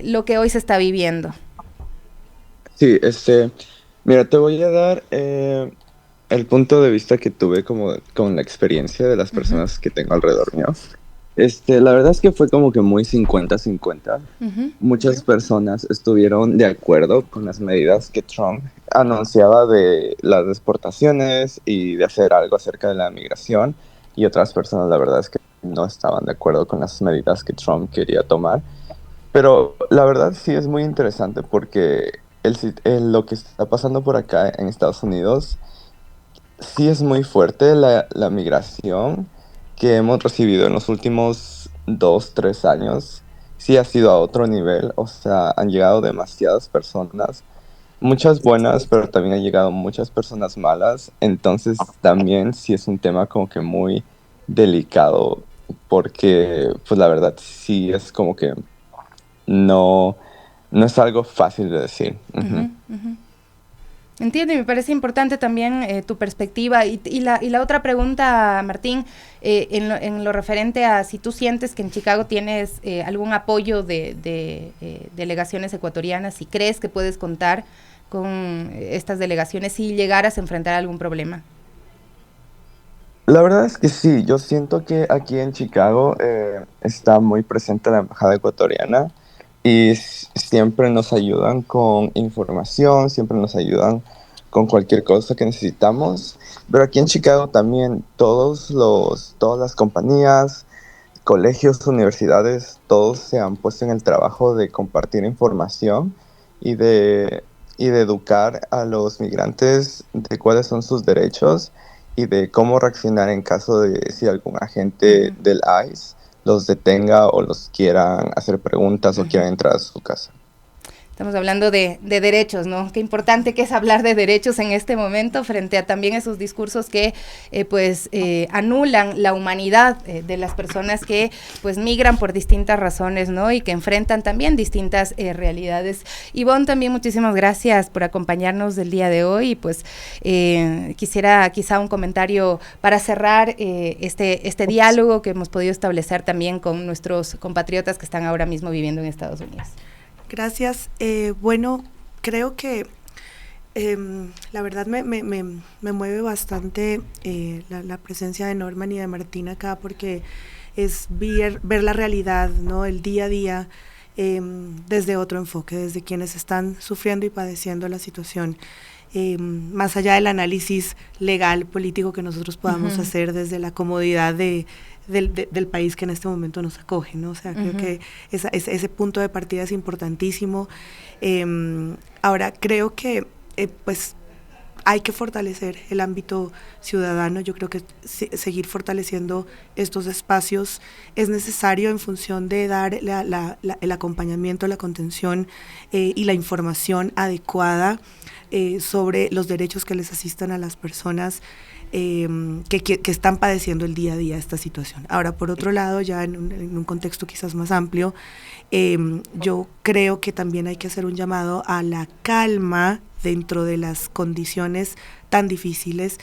lo que hoy se está viviendo. Sí, mira, te voy a dar el punto de vista que tuve como con la experiencia de las personas que tengo alrededor mío. La verdad es que fue como que muy 50-50. Muchas personas estuvieron de acuerdo con las medidas que Trump anunciaba de las deportaciones y de hacer algo acerca de la migración, y otras personas la verdad es que no estaban de acuerdo con las medidas que Trump quería tomar. Pero la verdad sí es muy interesante porque lo que está pasando por acá en Estados Unidos sí es muy fuerte. La migración que hemos recibido en los últimos 2-3 años sí ha sido a otro nivel. O sea, han llegado demasiadas personas, muchas buenas, pero también han llegado muchas personas malas. Entonces también sí es un tema como que muy delicado, porque pues la verdad sí es como que no, no es algo fácil de decir. Entiendo, y me parece importante también tu perspectiva. Y la otra pregunta, Martín, en lo referente a si tú sientes que en Chicago tienes algún apoyo de delegaciones ecuatorianas, si crees que puedes contar con estas delegaciones si llegaras a enfrentar algún problema. La verdad es que sí, yo siento que aquí en Chicago está muy presente la embajada ecuatoriana, y siempre nos ayudan con información, siempre nos ayudan con cualquier cosa que necesitamos. Pero aquí en Chicago también todas las compañías, colegios, universidades, todos se han puesto en el trabajo de compartir información y de educar a los migrantes de cuáles son sus derechos y de cómo reaccionar en caso de si algún agente del ICE los detenga o los quieran hacer preguntas o quieran entrar a su casa. Estamos hablando de derechos, ¿no? Qué importante que es hablar de derechos en este momento frente a también esos discursos que anulan la humanidad de las personas que pues migran por distintas razones, ¿no? Y que enfrentan también distintas realidades. Ivonne, también muchísimas gracias por acompañarnos del día de hoy, y pues quisiera quizá un comentario para cerrar este diálogo que hemos podido establecer también con nuestros compatriotas que están ahora mismo viviendo en Estados Unidos. Gracias. Bueno, creo que la verdad me mueve bastante la presencia de Norman y de Martín acá, porque es ver la realidad, ¿no? El día a día desde otro enfoque, desde quienes están sufriendo y padeciendo la situación. Más allá del análisis legal, político que nosotros podamos hacer desde la comodidad del país que en este momento nos acoge, ¿no? O sea, creo que ese punto de partida es importantísimo. Ahora, creo que pues hay que fortalecer el ámbito ciudadano. Yo creo que seguir fortaleciendo estos espacios es necesario en función de dar el acompañamiento, la contención y la información adecuada sobre los derechos que les asistan a las personas que están padeciendo el día a día esta situación. Ahora, por otro lado, ya en un contexto quizás más amplio, yo creo que también hay que hacer un llamado a la calma dentro de las condiciones tan difíciles,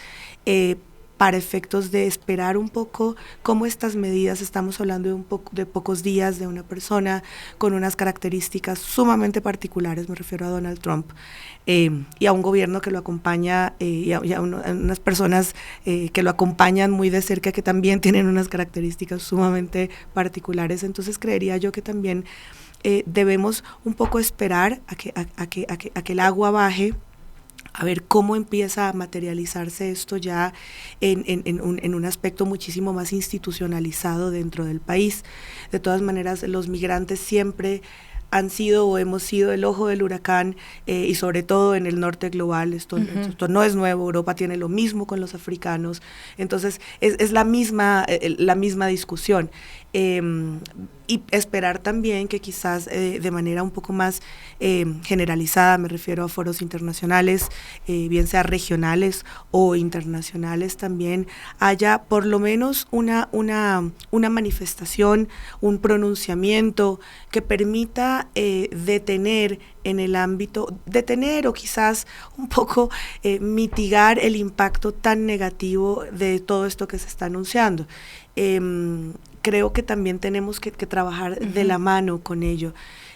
para efectos de esperar un poco cómo estas medidas, estamos hablando de pocos días, de una persona con unas características sumamente particulares, me refiero a Donald Trump, y a un gobierno que lo acompaña, y a unas personas que lo acompañan muy de cerca, que también tienen unas características sumamente particulares. Entonces creería yo que también debemos un poco esperar a que el agua baje, a ver cómo empieza a materializarse esto ya en un aspecto muchísimo más institucionalizado dentro del país. De todas maneras, los migrantes siempre han sido o hemos sido el ojo del huracán, y sobre todo en el norte global. Esto no es nuevo, Europa tiene lo mismo con los africanos, entonces es la misma discusión. Y esperar también que quizás de manera un poco más generalizada, me refiero a foros internacionales, bien sea regionales o internacionales, también haya por lo menos una manifestación, un pronunciamiento que permita detener en el ámbito, detener o quizás un poco mitigar el impacto tan negativo de todo esto que se está anunciando. Creo que también tenemos que trabajar de la mano con ello.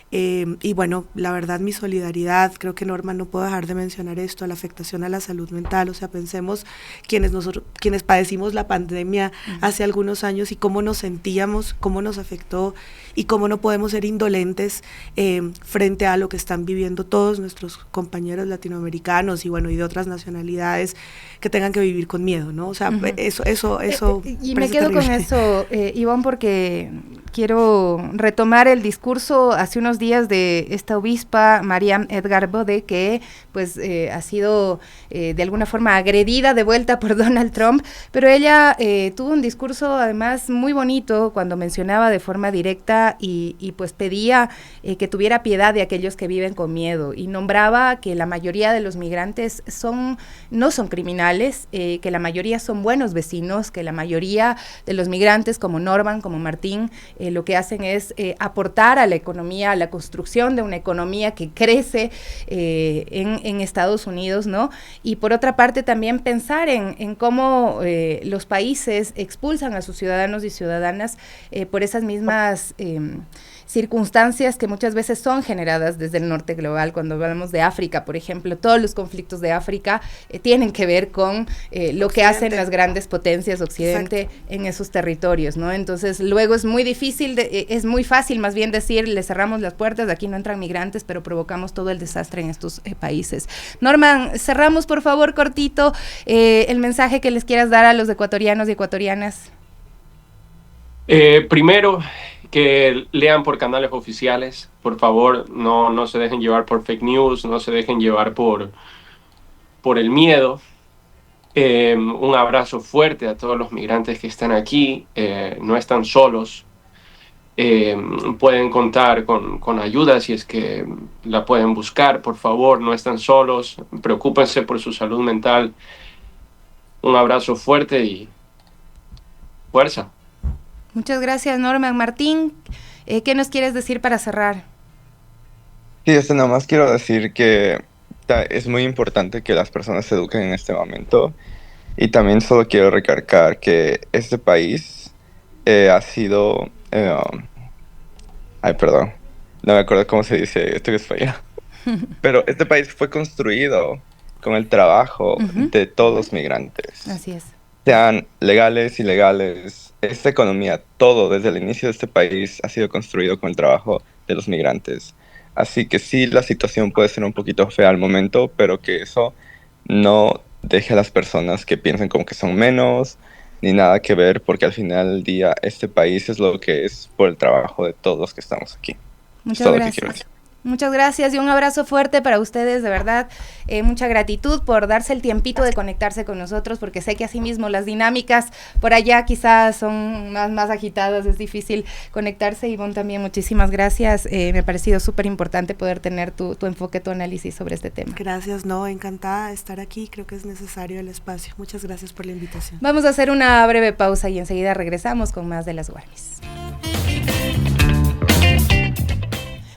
Y bueno, la verdad, mi solidaridad, creo que Norma no puedo dejar de mencionar esto, la afectación a la salud mental. O sea, pensemos quienes padecimos la pandemia hace algunos años y cómo nos sentíamos, cómo nos afectó y cómo no podemos ser indolentes frente a lo que están viviendo todos nuestros compañeros latinoamericanos y bueno, y de otras nacionalidades que tengan que vivir con miedo, ¿no? O sea, eso y me quedo con eso, Ivonne, porque quiero retomar el discurso hace unos días de esta obispa Mariam Edgar Bode, que pues ha sido de alguna forma agredida de vuelta por Donald Trump, pero ella tuvo un discurso además muy bonito cuando mencionaba de forma directa y pues pedía que tuviera piedad de aquellos que viven con miedo, y nombraba que la mayoría de los migrantes no son criminales, que la mayoría son buenos vecinos, que la mayoría de los migrantes como Norman, como Martín, lo que hacen es aportar a la economía, a la construcción de una economía que crece en Estados Unidos, ¿no? Y por otra parte también pensar en cómo los países expulsan a sus ciudadanos y ciudadanas por esas mismas circunstancias que muchas veces son generadas desde el norte global. Cuando hablamos de África, por ejemplo, todos los conflictos de África tienen que ver con lo que hacen las grandes potencias Occidente en esos territorios, ¿no? Entonces, luego es muy difícil, es muy fácil más bien decir, le cerramos las puertas, aquí no entran migrantes, pero provocamos todo el desastre en estos países. Norman, cerramos por favor cortito el mensaje que les quieras dar a los ecuatorianos y ecuatorianas. Primero, que lean por canales oficiales, por favor, no se dejen llevar por fake news, no se dejen llevar por el miedo. Un abrazo fuerte a todos los migrantes que están aquí, no están solos, pueden contar con ayuda si es que la pueden buscar, por favor, no están solos, preocúpense por su salud mental. Un abrazo fuerte y fuerza. Muchas gracias, Norman. Martín, ¿qué nos quieres decir para cerrar? Sí, nada más quiero decir que es muy importante que las personas se eduquen en este momento, y también solo quiero recalcar que este país ha sido... perdón, no me acuerdo cómo se dice esto que es falla. Pero este país fue construido con el trabajo de todos los migrantes. Así es. Sean legales, ilegales, esta economía, todo desde el inicio de este país ha sido construido con el trabajo de los migrantes. Así que sí, la situación puede ser un poquito fea al momento, pero que eso no deje a las personas que piensen como que son menos, ni nada que ver, porque al final del día este país es lo que es por el trabajo de todos los que estamos aquí. Muchas gracias. Muchas gracias y un abrazo fuerte para ustedes, de verdad, mucha gratitud por darse el tiempito de conectarse con nosotros, porque sé que asimismo las dinámicas por allá quizás son más agitadas, es difícil conectarse. Ivonne, también muchísimas gracias, me ha parecido súper importante poder tener tu enfoque, tu análisis sobre este tema. Gracias, no, encantada de estar aquí, creo que es necesario el espacio. Muchas gracias por la invitación. Vamos a hacer una breve pausa y enseguida regresamos con más de Las Guarmis.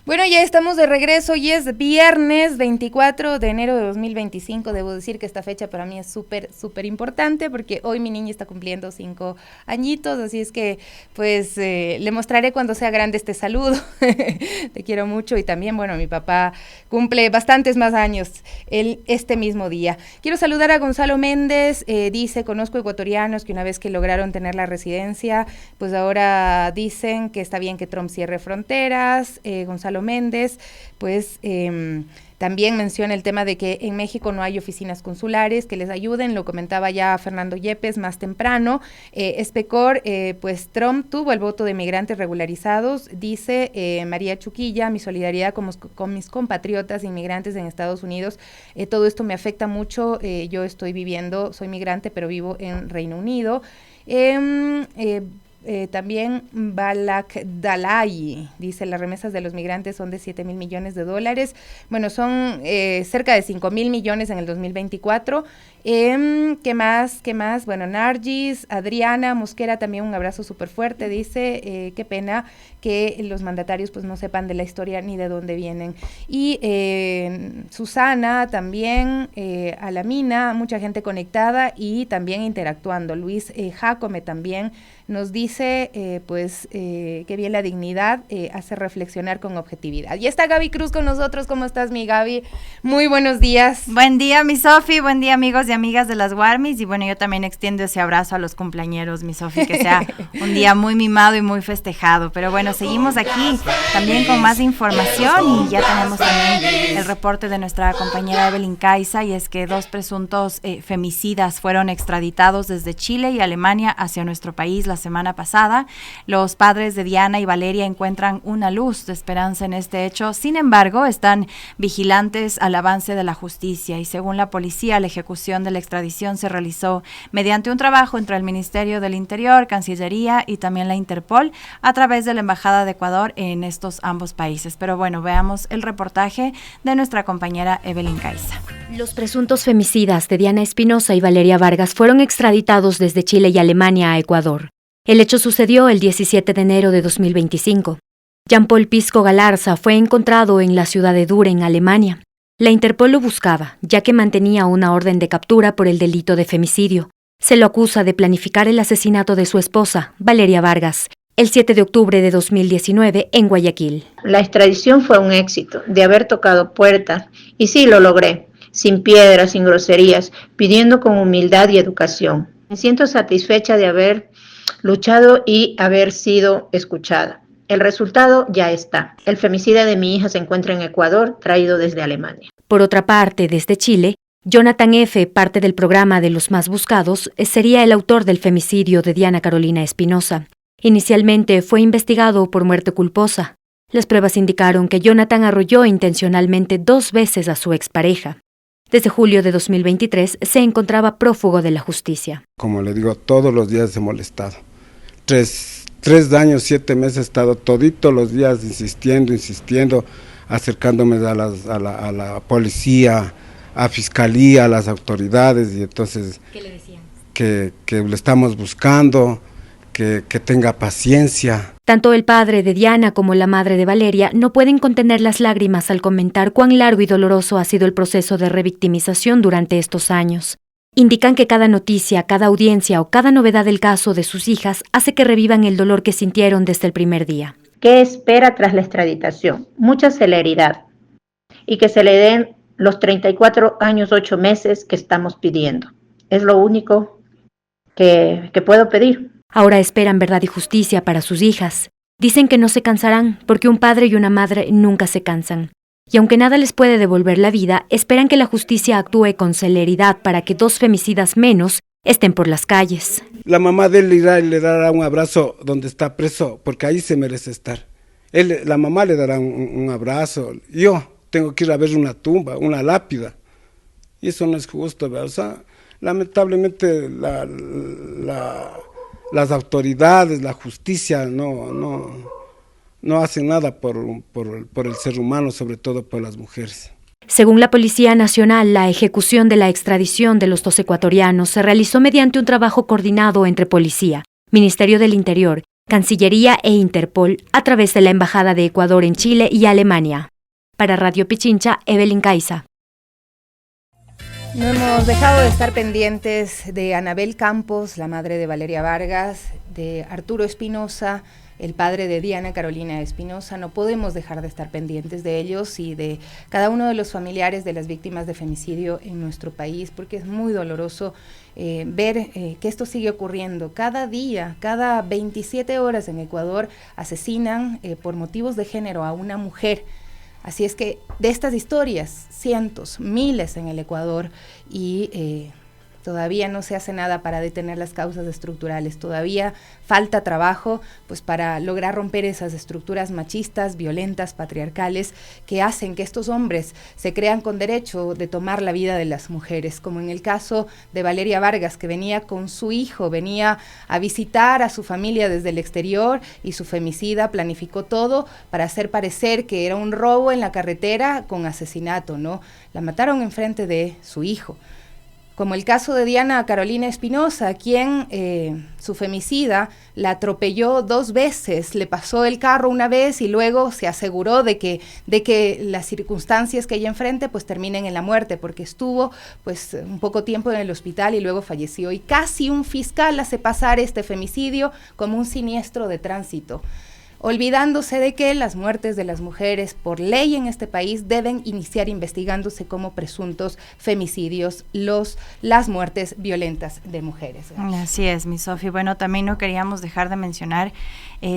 Bueno, ya estamos de regreso y es viernes 24 de enero de 2025. Debo decir que esta fecha para mí es súper importante porque hoy mi niña está cumpliendo 5 añitos, así es que pues le mostraré cuando sea grande este saludo. Te quiero mucho y también, bueno, mi papá cumple bastantes más años este mismo día. Quiero saludar a Gonzalo Méndez, dice, conozco ecuatorianos que una vez que lograron tener la residencia, pues ahora dicen que está bien que Trump cierre fronteras. Gonzalo Méndez, pues también menciona el tema de que en México no hay oficinas consulares que les ayuden, lo comentaba ya Fernando Yepes más temprano. Especor, pues Trump tuvo el voto de migrantes regularizados, dice María Chuquilla, mi solidaridad con mis compatriotas inmigrantes en Estados Unidos, todo esto me afecta mucho, yo estoy viviendo, soy migrante pero vivo en Reino Unido. También Balak Dalai dice, las remesas de los migrantes son de 7,000 millones de dólares. Bueno, son cerca de 5,000 millones en el 2024. ¿Qué más? Bueno, Nargis, Adriana Mosquera, también un abrazo súper fuerte, dice, qué pena que los mandatarios pues no sepan de la historia ni de dónde vienen. Y Susana también, Alamina, mucha gente conectada y también interactuando. Luis Jacome también nos dice, qué bien la dignidad hace reflexionar con objetividad. Y está Gaby Cruz con nosotros. ¿Cómo estás, mi Gaby? Muy buenos días. Buen día, mi Sofi. Buen día, amigos y amigas de las Warmis. Y bueno, yo también extiendo ese abrazo a los cumpleañeros, mi Sofi, que sea un día muy mimado y muy festejado. Pero bueno, seguimos aquí también con más información y ya tenemos también el reporte de nuestra compañera Evelyn Caiza, y es que 2 presuntos femicidas fueron extraditados desde Chile y Alemania hacia nuestro país la semana pasada. Los padres de Diana y Valeria encuentran una luz de esperanza en este hecho. Sin embargo, están vigilantes al avance de la justicia y según la policía, la ejecución de la extradición se realizó mediante un trabajo entre el Ministerio del Interior, Cancillería y también la Interpol a través de la Embajada de Ecuador en estos ambos países. Pero bueno, veamos el reportaje de nuestra compañera Evelyn Caiza. Los presuntos femicidas de Diana Espinosa y Valeria Vargas fueron extraditados desde Chile y Alemania a Ecuador. El hecho sucedió el 17 de enero de 2025. Jean-Paul Pisco Galarza fue encontrado en la ciudad de Düren, Alemania. La Interpol lo buscaba, ya que mantenía una orden de captura por el delito de femicidio. Se lo acusa de planificar el asesinato de su esposa, Valeria Vargas, el 7 de octubre de 2019 en Guayaquil. La extradición fue un éxito, de haber tocado puertas, y sí lo logré, sin piedras, sin groserías, pidiendo con humildad y educación. Me siento satisfecha de haber luchado y haber sido escuchada. El resultado ya está. El femicida de mi hija se encuentra en Ecuador, traído desde Alemania. Por otra parte, desde Chile, Jonathan F., parte del programa de los más buscados, sería el autor del femicidio de Diana Carolina Espinosa. Inicialmente fue investigado por muerte culposa. Las pruebas indicaron que Jonathan arrolló intencionalmente 2 veces a su expareja. Desde julio de 2023 se encontraba prófugo de la justicia. Como le digo, todos los días he molestado. 3 años, 7 meses he estado toditos los días insistiendo, acercándome a la policía, a fiscalía, a las autoridades, y entonces ¿qué le decían? Que lo estamos buscando, que tenga paciencia. Tanto el padre de Diana como la madre de Valeria no pueden contener las lágrimas al comentar cuán largo y doloroso ha sido el proceso de revictimización durante estos años. Indican que cada noticia, cada audiencia o cada novedad del caso de sus hijas hace que revivan el dolor que sintieron desde el primer día. ¿Qué espera tras la extraditación? Mucha celeridad y que se le den los 34 años, 8 meses que estamos pidiendo. Es lo único que puedo pedir. Ahora esperan verdad y justicia para sus hijas. Dicen que no se cansarán porque un padre y una madre nunca se cansan. Y aunque nada les puede devolver la vida, esperan que la justicia actúe con celeridad para que 2 femicidas menos estén por las calles. La mamá de él irá y le dará un abrazo donde está preso, porque ahí se merece estar. La mamá le dará un abrazo. Yo tengo que ir a ver una tumba, una lápida. Y eso no es justo, ¿verdad? O sea, lamentablemente las autoridades, la justicia no hacen nada por el ser humano, sobre todo por las mujeres. Según la Policía Nacional, la ejecución de la extradición de los 2 ecuatorianos se realizó mediante un trabajo coordinado entre Policía, Ministerio del Interior Cancillería e Interpol a través de la Embajada de Ecuador en Chile y Alemania. Para Radio Pichincha, Evelyn Caiza. No hemos dejado de estar pendientes de Anabel Campos, la madre de Valeria Vargas, de Arturo Espinosa, el padre de Diana Carolina Espinosa. No podemos dejar de estar pendientes de ellos y de cada uno de los familiares de las víctimas de femicidio en nuestro país, porque es muy doloroso ver que esto sigue ocurriendo. Cada día, cada 27 horas en Ecuador asesinan por motivos de género a una mujer. Así es que de estas historias, cientos, miles en el Ecuador, y todavía no se hace nada para detener las causas estructurales. Todavía falta trabajo pues para lograr romper esas estructuras machistas, violentas, patriarcales, que hacen que estos hombres se crean con derecho de tomar la vida de las mujeres, como en el caso de Valeria Vargas, que venía con su hijo, venía a visitar a su familia desde el exterior, y su femicida planificó todo para hacer parecer que era un robo en la carretera con asesinato, ¿no? La mataron enfrente de su hijo. Como el caso de Diana Carolina Espinosa, quien su femicida la atropelló 2 veces, le pasó el carro una vez y luego se aseguró de que las circunstancias que ella enfrente pues terminen en la muerte, porque estuvo pues un poco tiempo en el hospital y luego falleció. Y casi un fiscal hace pasar este femicidio como un siniestro de tránsito, olvidándose de que las muertes de las mujeres por ley en este país deben iniciar investigándose como presuntos femicidios, las muertes violentas de mujeres. Así es, mi Sofi. Bueno, también no queríamos dejar de mencionar,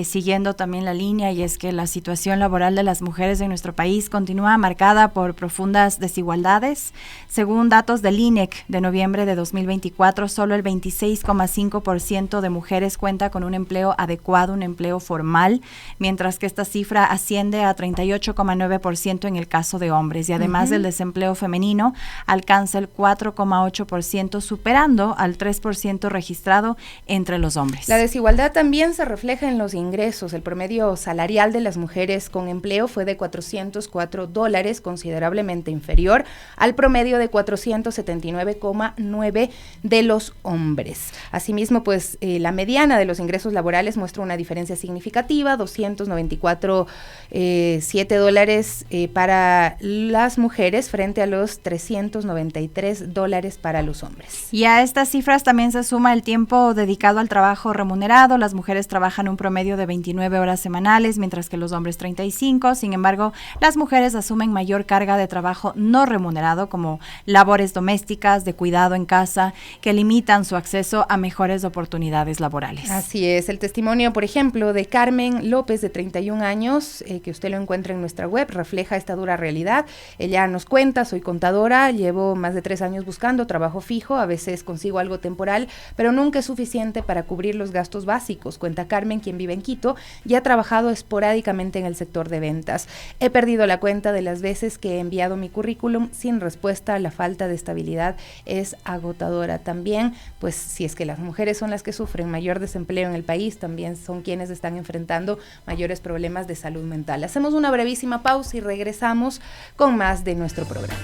siguiendo también la línea, y es que la situación laboral de las mujeres de nuestro país continúa marcada por profundas desigualdades. Según datos del INEC de noviembre de 2024, solo el 26,5% de mujeres cuenta con un empleo adecuado, un empleo formal, mientras que esta cifra asciende a 38,9% en el caso de hombres, y además del desempleo femenino alcanza el 4,8%, superando al 3% registrado entre los hombres. La desigualdad también se refleja en los ingresos. El promedio salarial de las mujeres con empleo fue de $404, considerablemente inferior al promedio de 479,9 de los hombres. Asimismo, pues la mediana de los ingresos laborales muestra una diferencia significativa, $294.7 para las mujeres frente a los $393 para los hombres. Y a estas cifras también se suma el tiempo dedicado al trabajo remunerado. Las mujeres trabajan un promedio de 29 horas semanales, mientras que los hombres 35. Sin embargo, las mujeres asumen mayor carga de trabajo no remunerado, como labores domésticas, de cuidado en casa, que limitan su acceso a mejores oportunidades laborales. Así es. El testimonio, por ejemplo, de Carmen López, de 31 años, que usted lo encuentra en nuestra web, refleja esta dura realidad. Ella nos cuenta: soy contadora, llevo más de 3 años buscando trabajo fijo, a veces consigo algo temporal, pero nunca es suficiente para cubrir los gastos básicos. Cuenta Carmen, quien vive en Quito, y ha trabajado esporádicamente en el sector de ventas. He perdido la cuenta de las veces que he enviado mi currículum sin respuesta. La falta de estabilidad es agotadora. También, pues si es que las mujeres son las que sufren mayor desempleo en el país, también son quienes están enfrentando mayores problemas de salud mental. Hacemos una brevísima pausa y regresamos con más de nuestro programa.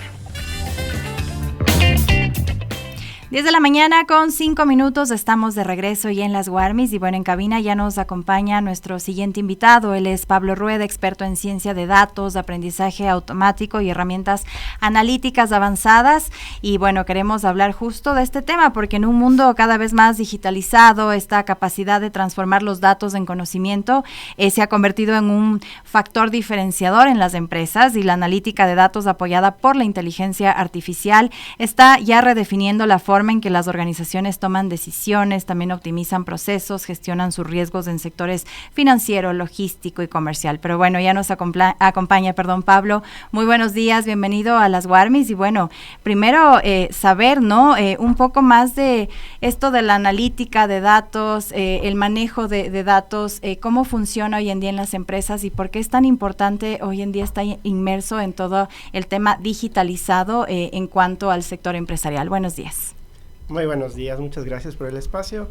10 de la mañana con 5 minutos, estamos de regreso y en las Guarmis, y bueno, en cabina ya nos acompaña nuestro siguiente invitado. Él es Pablo Rueda, experto en ciencia de datos, aprendizaje automático y herramientas analíticas avanzadas, y bueno, queremos hablar justo de este tema porque en un mundo cada vez más digitalizado, esta capacidad de transformar los datos en conocimiento se ha convertido en un factor diferenciador en las empresas, y la analítica de datos apoyada por la inteligencia artificial está ya redefiniendo la forma en que las organizaciones toman decisiones, también optimizan procesos, gestionan sus riesgos en sectores financiero, logístico y comercial. Pero bueno, ya nos acompaña, Pablo. Muy buenos días, bienvenido a las Guarmis. Y bueno, primero saber, ¿no? Un poco más de esto de la analítica de datos, el manejo de datos, cómo funciona hoy en día en las empresas y por qué es tan importante hoy en día estar inmerso en todo el tema digitalizado en cuanto al sector empresarial. Buenos días. Muy buenos días, muchas gracias por el espacio.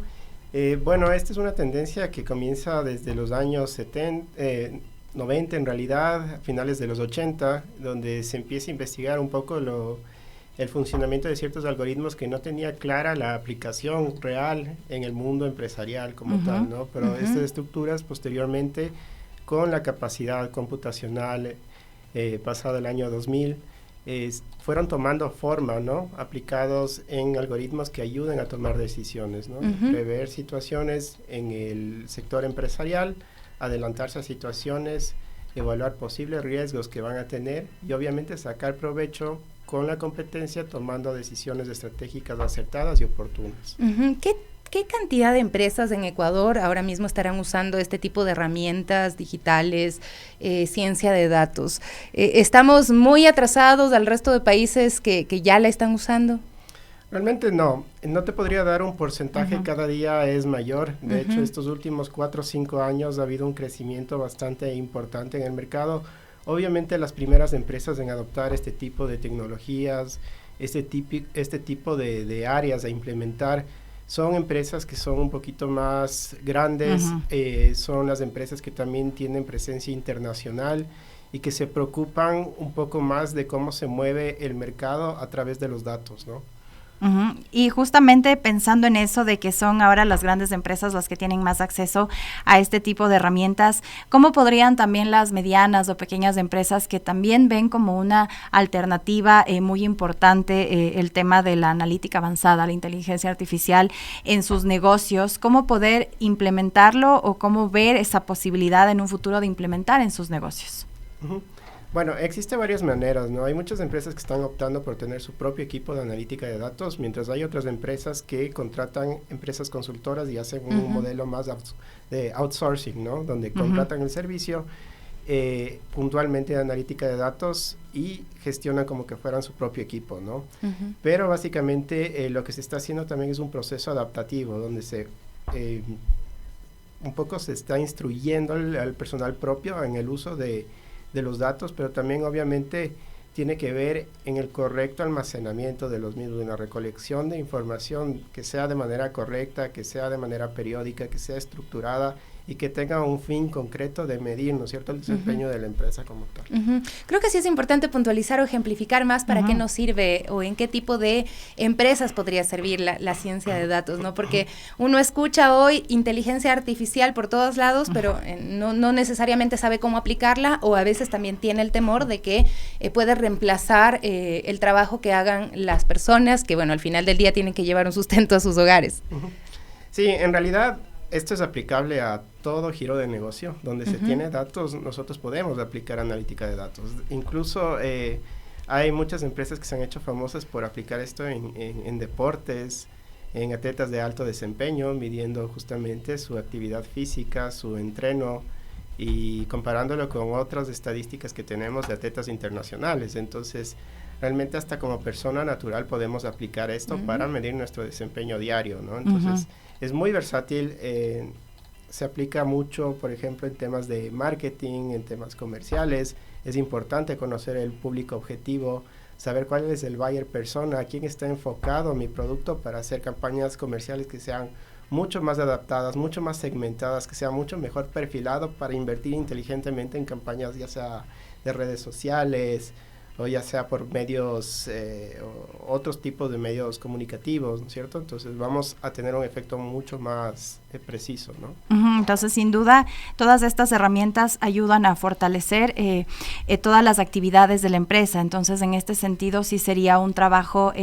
Bueno, esta es una tendencia que comienza desde los años 90 en realidad, a finales de los 80, donde se empieza a investigar un poco el funcionamiento de ciertos algoritmos que no tenía clara la aplicación real en el mundo empresarial como tal, ¿no? Pero estas estructuras posteriormente, con la capacidad computacional pasado el año 2000, fueron tomando forma, ¿no? Aplicados en algoritmos que ayuden a tomar decisiones, ¿no? Prever situaciones en el sector empresarial, adelantarse a situaciones, evaluar posibles riesgos que van a tener y obviamente sacar provecho con la competencia, tomando decisiones estratégicas acertadas y oportunas. ¿Qué cantidad de empresas en Ecuador ahora mismo estarán usando este tipo de herramientas digitales, ciencia de datos? ¿Estamos muy atrasados al resto de países que ya la están usando? Realmente no te podría dar un porcentaje, cada día es mayor. De hecho, estos últimos 4 o 5 años ha habido un crecimiento bastante importante en el mercado. Obviamente las primeras empresas en adoptar este tipo de tecnologías, este tipo de áreas a implementar, son empresas que son un poquito más grandes, son las empresas que también tienen presencia internacional y que se preocupan un poco más de cómo se mueve el mercado a través de los datos, ¿no? Y justamente pensando en eso de que son ahora las grandes empresas las que tienen más acceso a este tipo de herramientas, ¿cómo podrían también las medianas o pequeñas empresas que también ven como una alternativa muy importante el tema de la analítica avanzada, la inteligencia artificial en sus negocios, cómo poder implementarlo o cómo ver esa posibilidad en un futuro de implementar en sus negocios? Bueno, existen varias maneras, ¿no? Hay muchas empresas que están optando por tener su propio equipo de analítica de datos, mientras hay otras empresas que contratan empresas consultoras y hacen un modelo más de outsourcing, ¿no? Donde contratan el servicio puntualmente de analítica de datos y gestionan como que fueran su propio equipo, ¿no? Pero básicamente lo que se está haciendo también es un proceso adaptativo, donde un poco se está instruyendo al personal propio en el uso de los datos, pero también obviamente tiene que ver en el correcto almacenamiento de los mismos, en la recolección de información que sea de manera correcta, que sea de manera periódica, que sea estructurada y que tenga un fin concreto de medir, ¿no es cierto?, el desempeño de la empresa como tal. Creo que sí es importante puntualizar o ejemplificar más para qué nos sirve o en qué tipo de empresas podría servir la ciencia de datos, ¿no? Porque uno escucha hoy inteligencia artificial por todos lados, pero no necesariamente sabe cómo aplicarla, o a veces también tiene el temor de que puede reemplazar el trabajo que hagan las personas que, bueno, al final del día tienen que llevar un sustento a sus hogares. Sí, en realidad esto es aplicable a todo giro de negocio. Donde se tiene datos, nosotros podemos aplicar analítica de datos. Incluso hay muchas empresas que se han hecho famosas por aplicar esto en deportes, en atletas de alto desempeño, midiendo justamente su actividad física, su entreno, y comparándolo con otras estadísticas que tenemos de atletas internacionales. Entonces, realmente hasta como persona natural podemos aplicar esto para medir nuestro desempeño diario, ¿no? Entonces, es muy versátil, se aplica mucho, por ejemplo, en temas de marketing, en temas comerciales. Es importante conocer el público objetivo, saber cuál es el buyer persona, a quién está enfocado mi producto, para hacer campañas comerciales que sean mucho más adaptadas, mucho más segmentadas, que sea mucho mejor perfilado para invertir inteligentemente en campañas, ya sea de redes sociales o ya sea por medios, o otros tipos de medios comunicativos, ¿no es cierto? Entonces vamos a tener un efecto mucho más preciso, ¿no? Entonces, sin duda, todas estas herramientas ayudan a fortalecer todas las actividades de la empresa. Entonces, en este sentido, sí sería un trabajo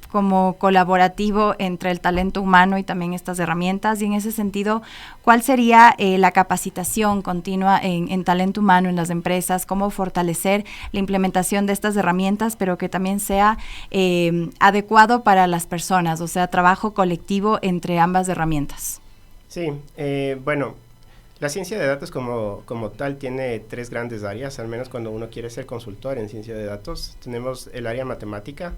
como colaborativo entre el talento humano y también estas herramientas. Y en ese sentido, ¿cuál sería la capacitación continua en talento humano en las empresas? ¿Cómo fortalecer la implementación de estas herramientas, pero que también sea adecuado para las personas? O sea, trabajo colectivo entre ambas herramientas. Sí, bueno, la ciencia de datos como tal tiene 3 grandes áreas, al menos cuando uno quiere ser consultor en ciencia de datos. Tenemos el área matemática,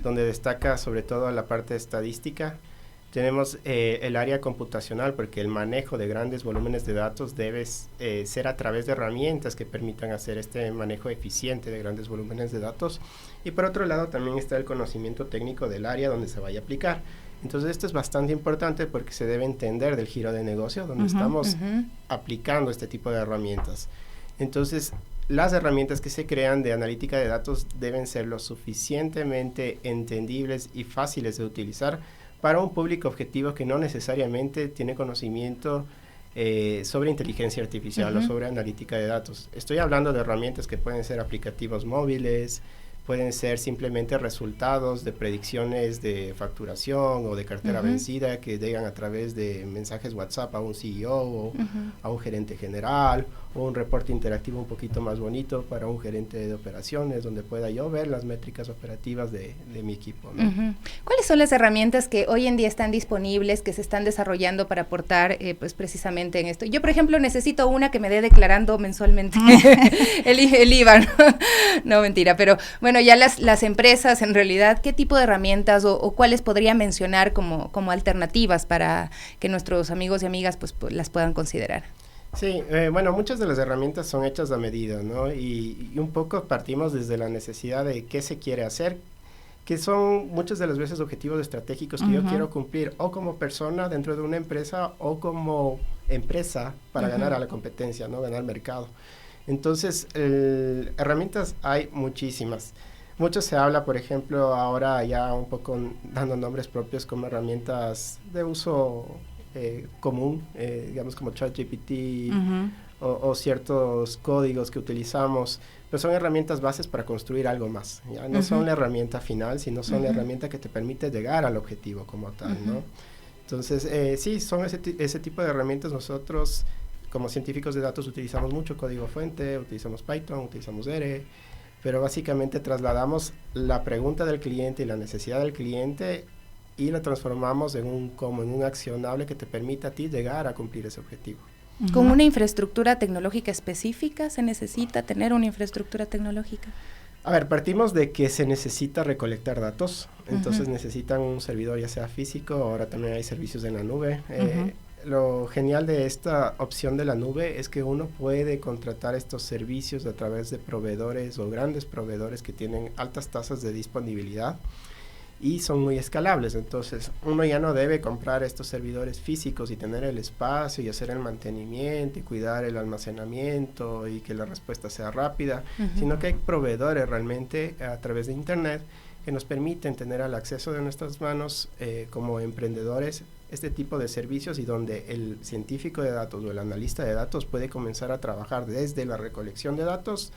donde destaca sobre todo la parte estadística. Tenemos el área computacional, porque el manejo de grandes volúmenes de datos debe ser a través de herramientas que permitan hacer este manejo eficiente de grandes volúmenes de datos. Y por otro lado también está el conocimiento técnico del área donde se vaya a aplicar. Entonces esto es bastante importante porque se debe entender del giro de negocio donde estamos aplicando este tipo de herramientas. Entonces las herramientas que se crean de analítica de datos deben ser lo suficientemente entendibles y fáciles de utilizar para un público objetivo que no necesariamente tiene conocimiento sobre inteligencia artificial o sobre analítica de datos. Estoy hablando de herramientas que pueden ser aplicativos móviles, pueden ser simplemente resultados de predicciones de facturación o de cartera vencida que llegan a través de mensajes WhatsApp a un CEO o a un gerente general, o un reporte interactivo un poquito más bonito para un gerente de operaciones donde pueda yo ver las métricas operativas de mi equipo, ¿no? ¿Cuáles son las herramientas que hoy en día están disponibles, que se están desarrollando para aportar pues precisamente en esto? Yo, por ejemplo, necesito una que me dé declarando mensualmente el IVA, ¿no? No, mentira, pero bueno, ya las empresas en realidad, ¿qué tipo de herramientas o cuáles podría mencionar como alternativas para que nuestros amigos y amigas pues las puedan considerar? Sí, bueno, muchas de las herramientas son hechas a medida, ¿no? Y un poco partimos desde la necesidad de qué se quiere hacer, que son muchas de las veces objetivos estratégicos que yo quiero cumplir, o como persona dentro de una empresa, o como empresa para ganar a la competencia, ¿no? Ganar mercado. Entonces, herramientas hay muchísimas. Mucho se habla, por ejemplo, ahora ya un poco dando nombres propios como herramientas de uso común, digamos como ChatGPT o ciertos códigos que utilizamos, pero son herramientas bases para construir algo más, ¿ya? No son la herramienta final, sino son la herramienta que te permite llegar al objetivo como tal, ¿no? Entonces, sí, son ese tipo de herramientas. Nosotros, como científicos de datos, utilizamos mucho código fuente, utilizamos Python, utilizamos R, pero básicamente trasladamos la pregunta del cliente y la necesidad del cliente y la transformamos en un accionable que te permita a ti llegar a cumplir ese objetivo. ¿Con una infraestructura tecnológica específica? ¿Se necesita tener una infraestructura tecnológica? A ver, partimos de que se necesita recolectar datos, entonces necesitan un servidor ya sea físico, ahora también hay servicios en la nube. Lo genial de esta opción de la nube es que uno puede contratar estos servicios a través de proveedores o grandes proveedores que tienen altas tasas de disponibilidad y son muy escalables. Entonces uno ya no debe comprar estos servidores físicos y tener el espacio y hacer el mantenimiento y cuidar el almacenamiento y que la respuesta sea rápida, sino que hay proveedores realmente a través de internet que nos permiten tener al acceso de nuestras manos como emprendedores este tipo de servicios, y donde el científico de datos o el analista de datos puede comenzar a trabajar desde la recolección de datos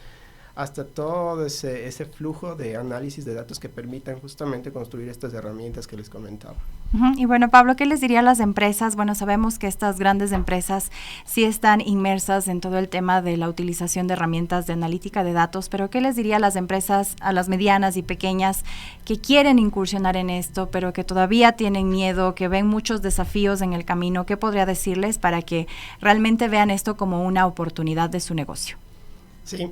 hasta todo ese flujo de análisis de datos que permitan justamente construir estas herramientas que les comentaba. Y bueno, Pablo, ¿qué les diría a las empresas? Bueno, sabemos que estas grandes empresas sí están inmersas en todo el tema de la utilización de herramientas de analítica de datos, pero ¿qué les diría a las empresas, a las medianas y pequeñas que quieren incursionar en esto, pero que todavía tienen miedo, que ven muchos desafíos en el camino? ¿Qué podría decirles para que realmente vean esto como una oportunidad de su negocio? Sí,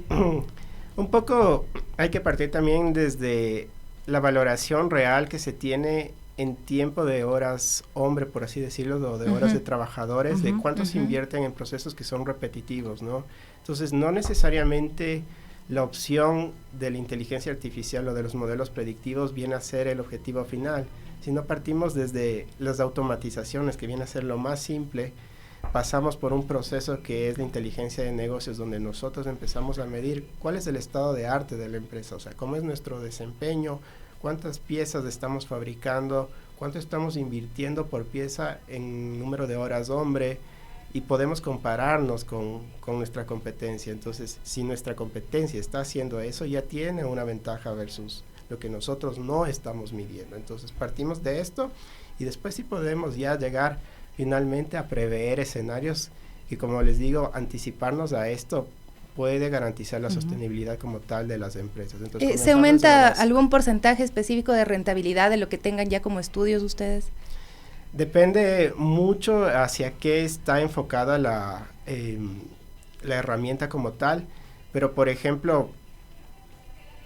un poco hay que partir también desde la valoración real que se tiene en tiempo de horas hombre, por así decirlo, o de horas de trabajadores, de cuánto se invierten en procesos que son repetitivos, ¿no? Entonces, no necesariamente la opción de la inteligencia artificial o de los modelos predictivos viene a ser el objetivo final, sino partimos desde las automatizaciones, que viene a ser lo más simple. Pasamos por un proceso que es la inteligencia de negocios, donde nosotros empezamos a medir cuál es el estado de arte de la empresa, o sea, cómo es nuestro desempeño, cuántas piezas estamos fabricando, cuánto estamos invirtiendo por pieza en número de horas hombre, y podemos compararnos con nuestra competencia. Entonces, si nuestra competencia está haciendo eso, ya tiene una ventaja versus lo que nosotros no estamos midiendo. Entonces, partimos de esto y después sí podemos ya llegar finalmente a prever escenarios que, como les digo, anticiparnos a esto puede garantizar la sostenibilidad como tal de las empresas. Entonces, ¿se aumenta algún porcentaje específico de rentabilidad de lo que tengan ya como estudios ustedes? Depende mucho hacia qué está enfocada la herramienta como tal, pero por ejemplo,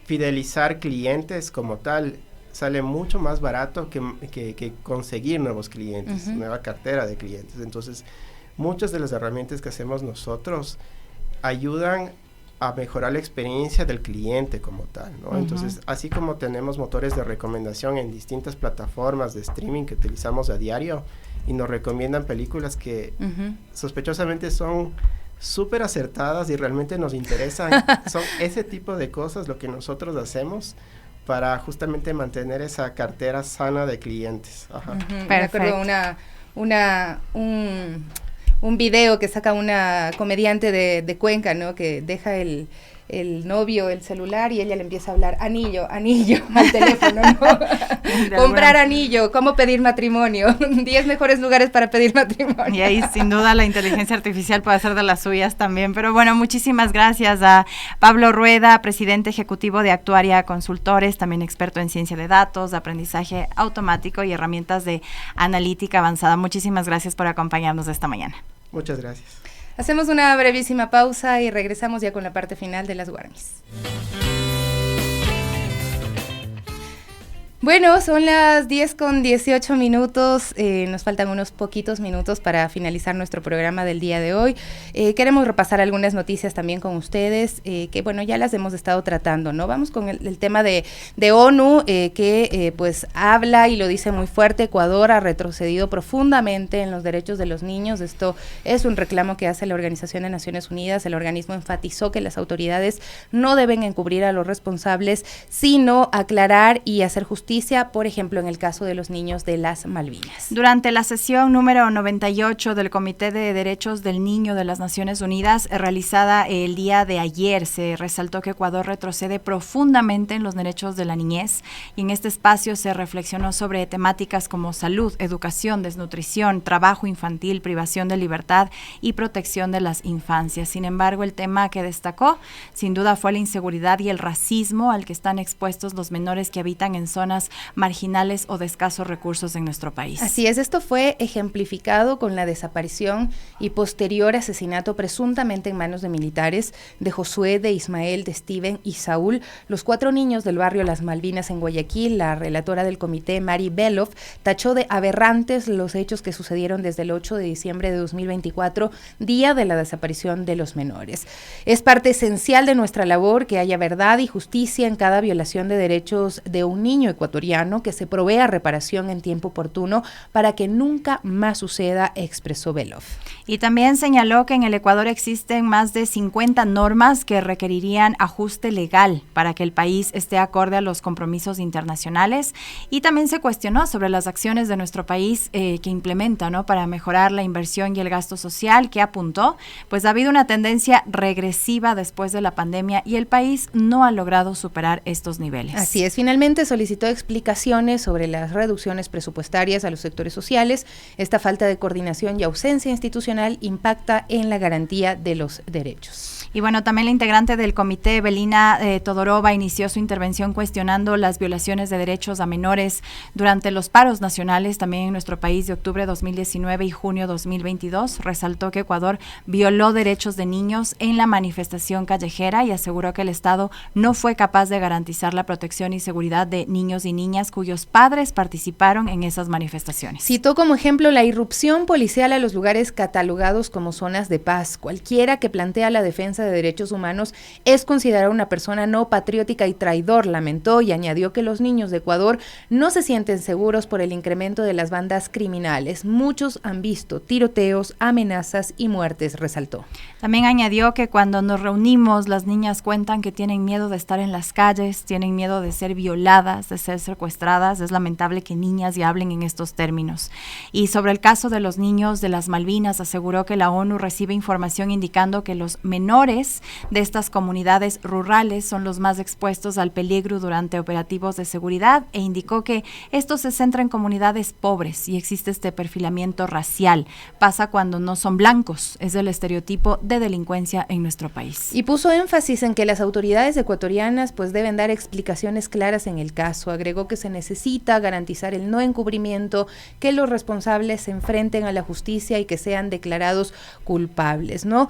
fidelizar clientes como tal sale mucho más barato que conseguir nuevos clientes, nueva cartera de clientes. Entonces, muchas de las herramientas que hacemos nosotros ayudan a mejorar la experiencia del cliente como tal, ¿no? Entonces, así como tenemos motores de recomendación en distintas plataformas de streaming que utilizamos a diario y nos recomiendan películas que sospechosamente son súper acertadas y realmente nos interesan. Son ese tipo de cosas lo que nosotros hacemos para justamente mantener esa cartera sana de clientes. Ajá. Me acuerdo un video que saca una comediante de Cuenca, ¿no? Que deja el novio el celular y ella le empieza a hablar anillo al teléfono, ¿no? Comprar anillo, cómo pedir matrimonio, 10 mejores lugares para pedir matrimonio. Y ahí sin duda la inteligencia artificial puede hacer de las suyas también, pero bueno, muchísimas gracias a Pablo Rueda, presidente ejecutivo de Actuaria Consultores, también experto en ciencia de datos, aprendizaje automático y herramientas de analítica avanzada. Muchísimas gracias por acompañarnos esta mañana. Muchas gracias. Hacemos una brevísima pausa y regresamos ya con la parte final de las Warmis. Bueno, son las 10:18, nos faltan unos poquitos minutos para finalizar nuestro programa del día de hoy. Queremos repasar algunas noticias también con ustedes, que bueno, ya las hemos estado tratando, ¿no? Vamos con el tema de ONU, que pues habla y lo dice muy fuerte. Ecuador ha retrocedido profundamente en los derechos de los niños. Esto es un reclamo que hace la Organización de Naciones Unidas. El organismo enfatizó que las autoridades no deben encubrir a los responsables, sino aclarar y hacer justicia, por ejemplo, en el caso de los niños de las Malvinas. Durante la sesión número 98 del Comité de Derechos del Niño de las Naciones Unidas, realizada el día de ayer, se resaltó que Ecuador retrocede profundamente en los derechos de la niñez, y en este espacio se reflexionó sobre temáticas como salud, educación, desnutrición, trabajo infantil, privación de libertad y protección de las infancias. Sin embargo, el tema que destacó, sin duda, fue la inseguridad y el racismo al que están expuestos los menores que habitan en zonas marginales o de escasos recursos en nuestro país. Así es, esto fue ejemplificado con la desaparición y posterior asesinato presuntamente en manos de militares de Josué, de Ismael, de Steven y Saúl, los 4 niños del barrio Las Malvinas en Guayaquil. La relatora del comité, Mari Belov, tachó de aberrantes los hechos que sucedieron desde el 8 de diciembre de 2024, día de la desaparición de los menores. Es parte esencial de nuestra labor que haya verdad y justicia en cada violación de derechos de un niño ecuatoriano, que se provea reparación en tiempo oportuno para que nunca más suceda, expresó Belov. Y también señaló que en el Ecuador existen más de 50 normas que requerirían ajuste legal para que el país esté acorde a los compromisos internacionales, y también se cuestionó sobre las acciones de nuestro país que implementa, ¿no?, para mejorar la inversión y el gasto social, que apuntó, pues ha habido una tendencia regresiva después de la pandemia y el país no ha logrado superar estos niveles. Así es, finalmente solicitó explicaciones sobre las reducciones presupuestarias a los sectores sociales. Esta falta de coordinación y ausencia institucional impacta en la garantía de los derechos. Y bueno, también la integrante del comité, Belina Todorova, inició su intervención cuestionando las violaciones de derechos a menores durante los paros nacionales también en nuestro país de octubre 2019 y junio 2022. Resaltó que Ecuador violó derechos de niños en la manifestación callejera y aseguró que el Estado no fue capaz de garantizar la protección y seguridad de niños y niñas cuyos padres participaron en esas manifestaciones. Citó como ejemplo la irrupción policial a los lugares catalogados como zonas de paz. Cualquiera que plantea la defensa de derechos humanos es considerada una persona no patriótica y traidor, lamentó, y añadió que los niños de Ecuador no se sienten seguros por el incremento de las bandas criminales. Muchos han visto tiroteos, amenazas y muertes, resaltó. También añadió que cuando nos reunimos, las niñas cuentan que tienen miedo de estar en las calles, tienen miedo de ser violadas, de ser secuestradas. Es lamentable que niñas ya hablen en estos términos. Y sobre el caso de los niños de las Malvinas, aseguró que la ONU recibe información indicando que los menores de estas comunidades rurales son los más expuestos al peligro durante operativos de seguridad, e indicó que esto se centra en comunidades pobres y existe este perfilamiento racial. Pasa cuando no son blancos, es el estereotipo de delincuencia en nuestro país. Y puso énfasis en que las autoridades ecuatorianas pues deben dar explicaciones claras en el caso. Agregó que se necesita garantizar el no encubrimiento, que los responsables se enfrenten a la justicia y que sean declarados culpables, ¿no?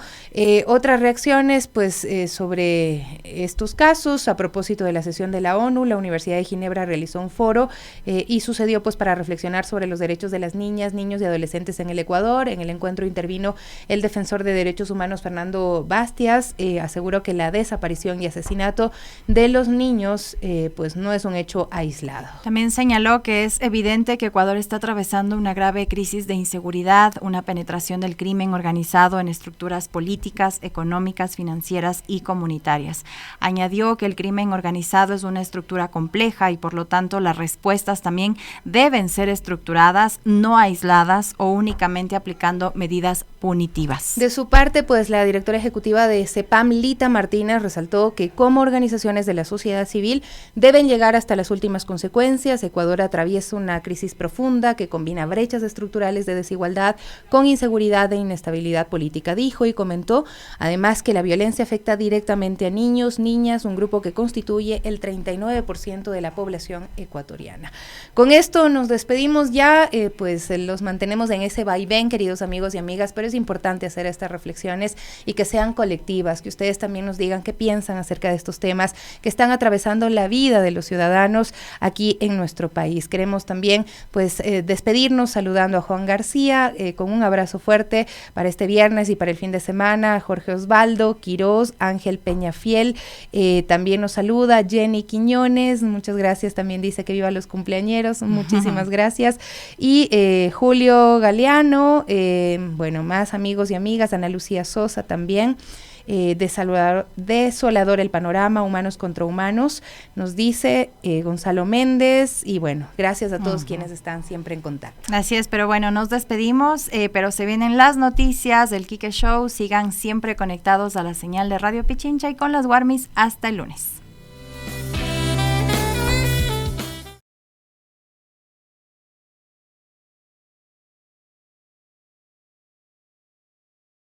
Otras reacciones pues sobre estos casos, a propósito de la sesión de la ONU, la Universidad de Ginebra realizó un foro y sucedió pues para reflexionar sobre los derechos de las niñas, niños y adolescentes en el Ecuador. En el encuentro intervino el defensor de derechos humanos Fernando Bastias, aseguró que la desaparición y asesinato de los niños pues no es un hecho aislado aislado. También señaló que es evidente que Ecuador está atravesando una grave crisis de inseguridad, una penetración del crimen organizado en estructuras políticas, económicas, financieras y comunitarias. Añadió que el crimen organizado es una estructura compleja y por lo tanto las respuestas también deben ser estructuradas, no aisladas o únicamente aplicando medidas punitivas. De su parte, pues la directora ejecutiva de CEPAM, Lita Martínez, resaltó que como organizaciones de la sociedad civil deben llegar hasta las últimas consecuencias. Ecuador atraviesa una crisis profunda que combina brechas estructurales de desigualdad con inseguridad e inestabilidad política, dijo, y comentó además que la violencia afecta directamente a niños, niñas, un grupo que constituye el 39% de la población ecuatoriana. Con esto nos despedimos ya, pues los mantenemos en ese vaivén, queridos amigos y amigas, pero es importante hacer estas reflexiones y que sean colectivas, que ustedes también nos digan qué piensan acerca de estos temas que están atravesando la vida de los ciudadanos aquí en nuestro país. Queremos también pues despedirnos saludando a Juan García con un abrazo fuerte para este viernes y para el fin de semana, Jorge Osvaldo Quiroz, Ángel Peñafiel, también nos saluda Jenny Quiñones, muchas gracias, también dice que viva los cumpleañeros, muchísimas gracias, y Julio Galeano, bueno, más amigos y amigas, Ana Lucía Sosa también, desolador el panorama, humanos contra humanos, nos dice Gonzalo Méndez, y bueno, gracias a todos quienes están siempre en contacto. Así es, pero bueno, nos despedimos, pero se vienen las noticias del Quique Show, sigan siempre conectados a la señal de Radio Pichincha y con las Warmis hasta el lunes.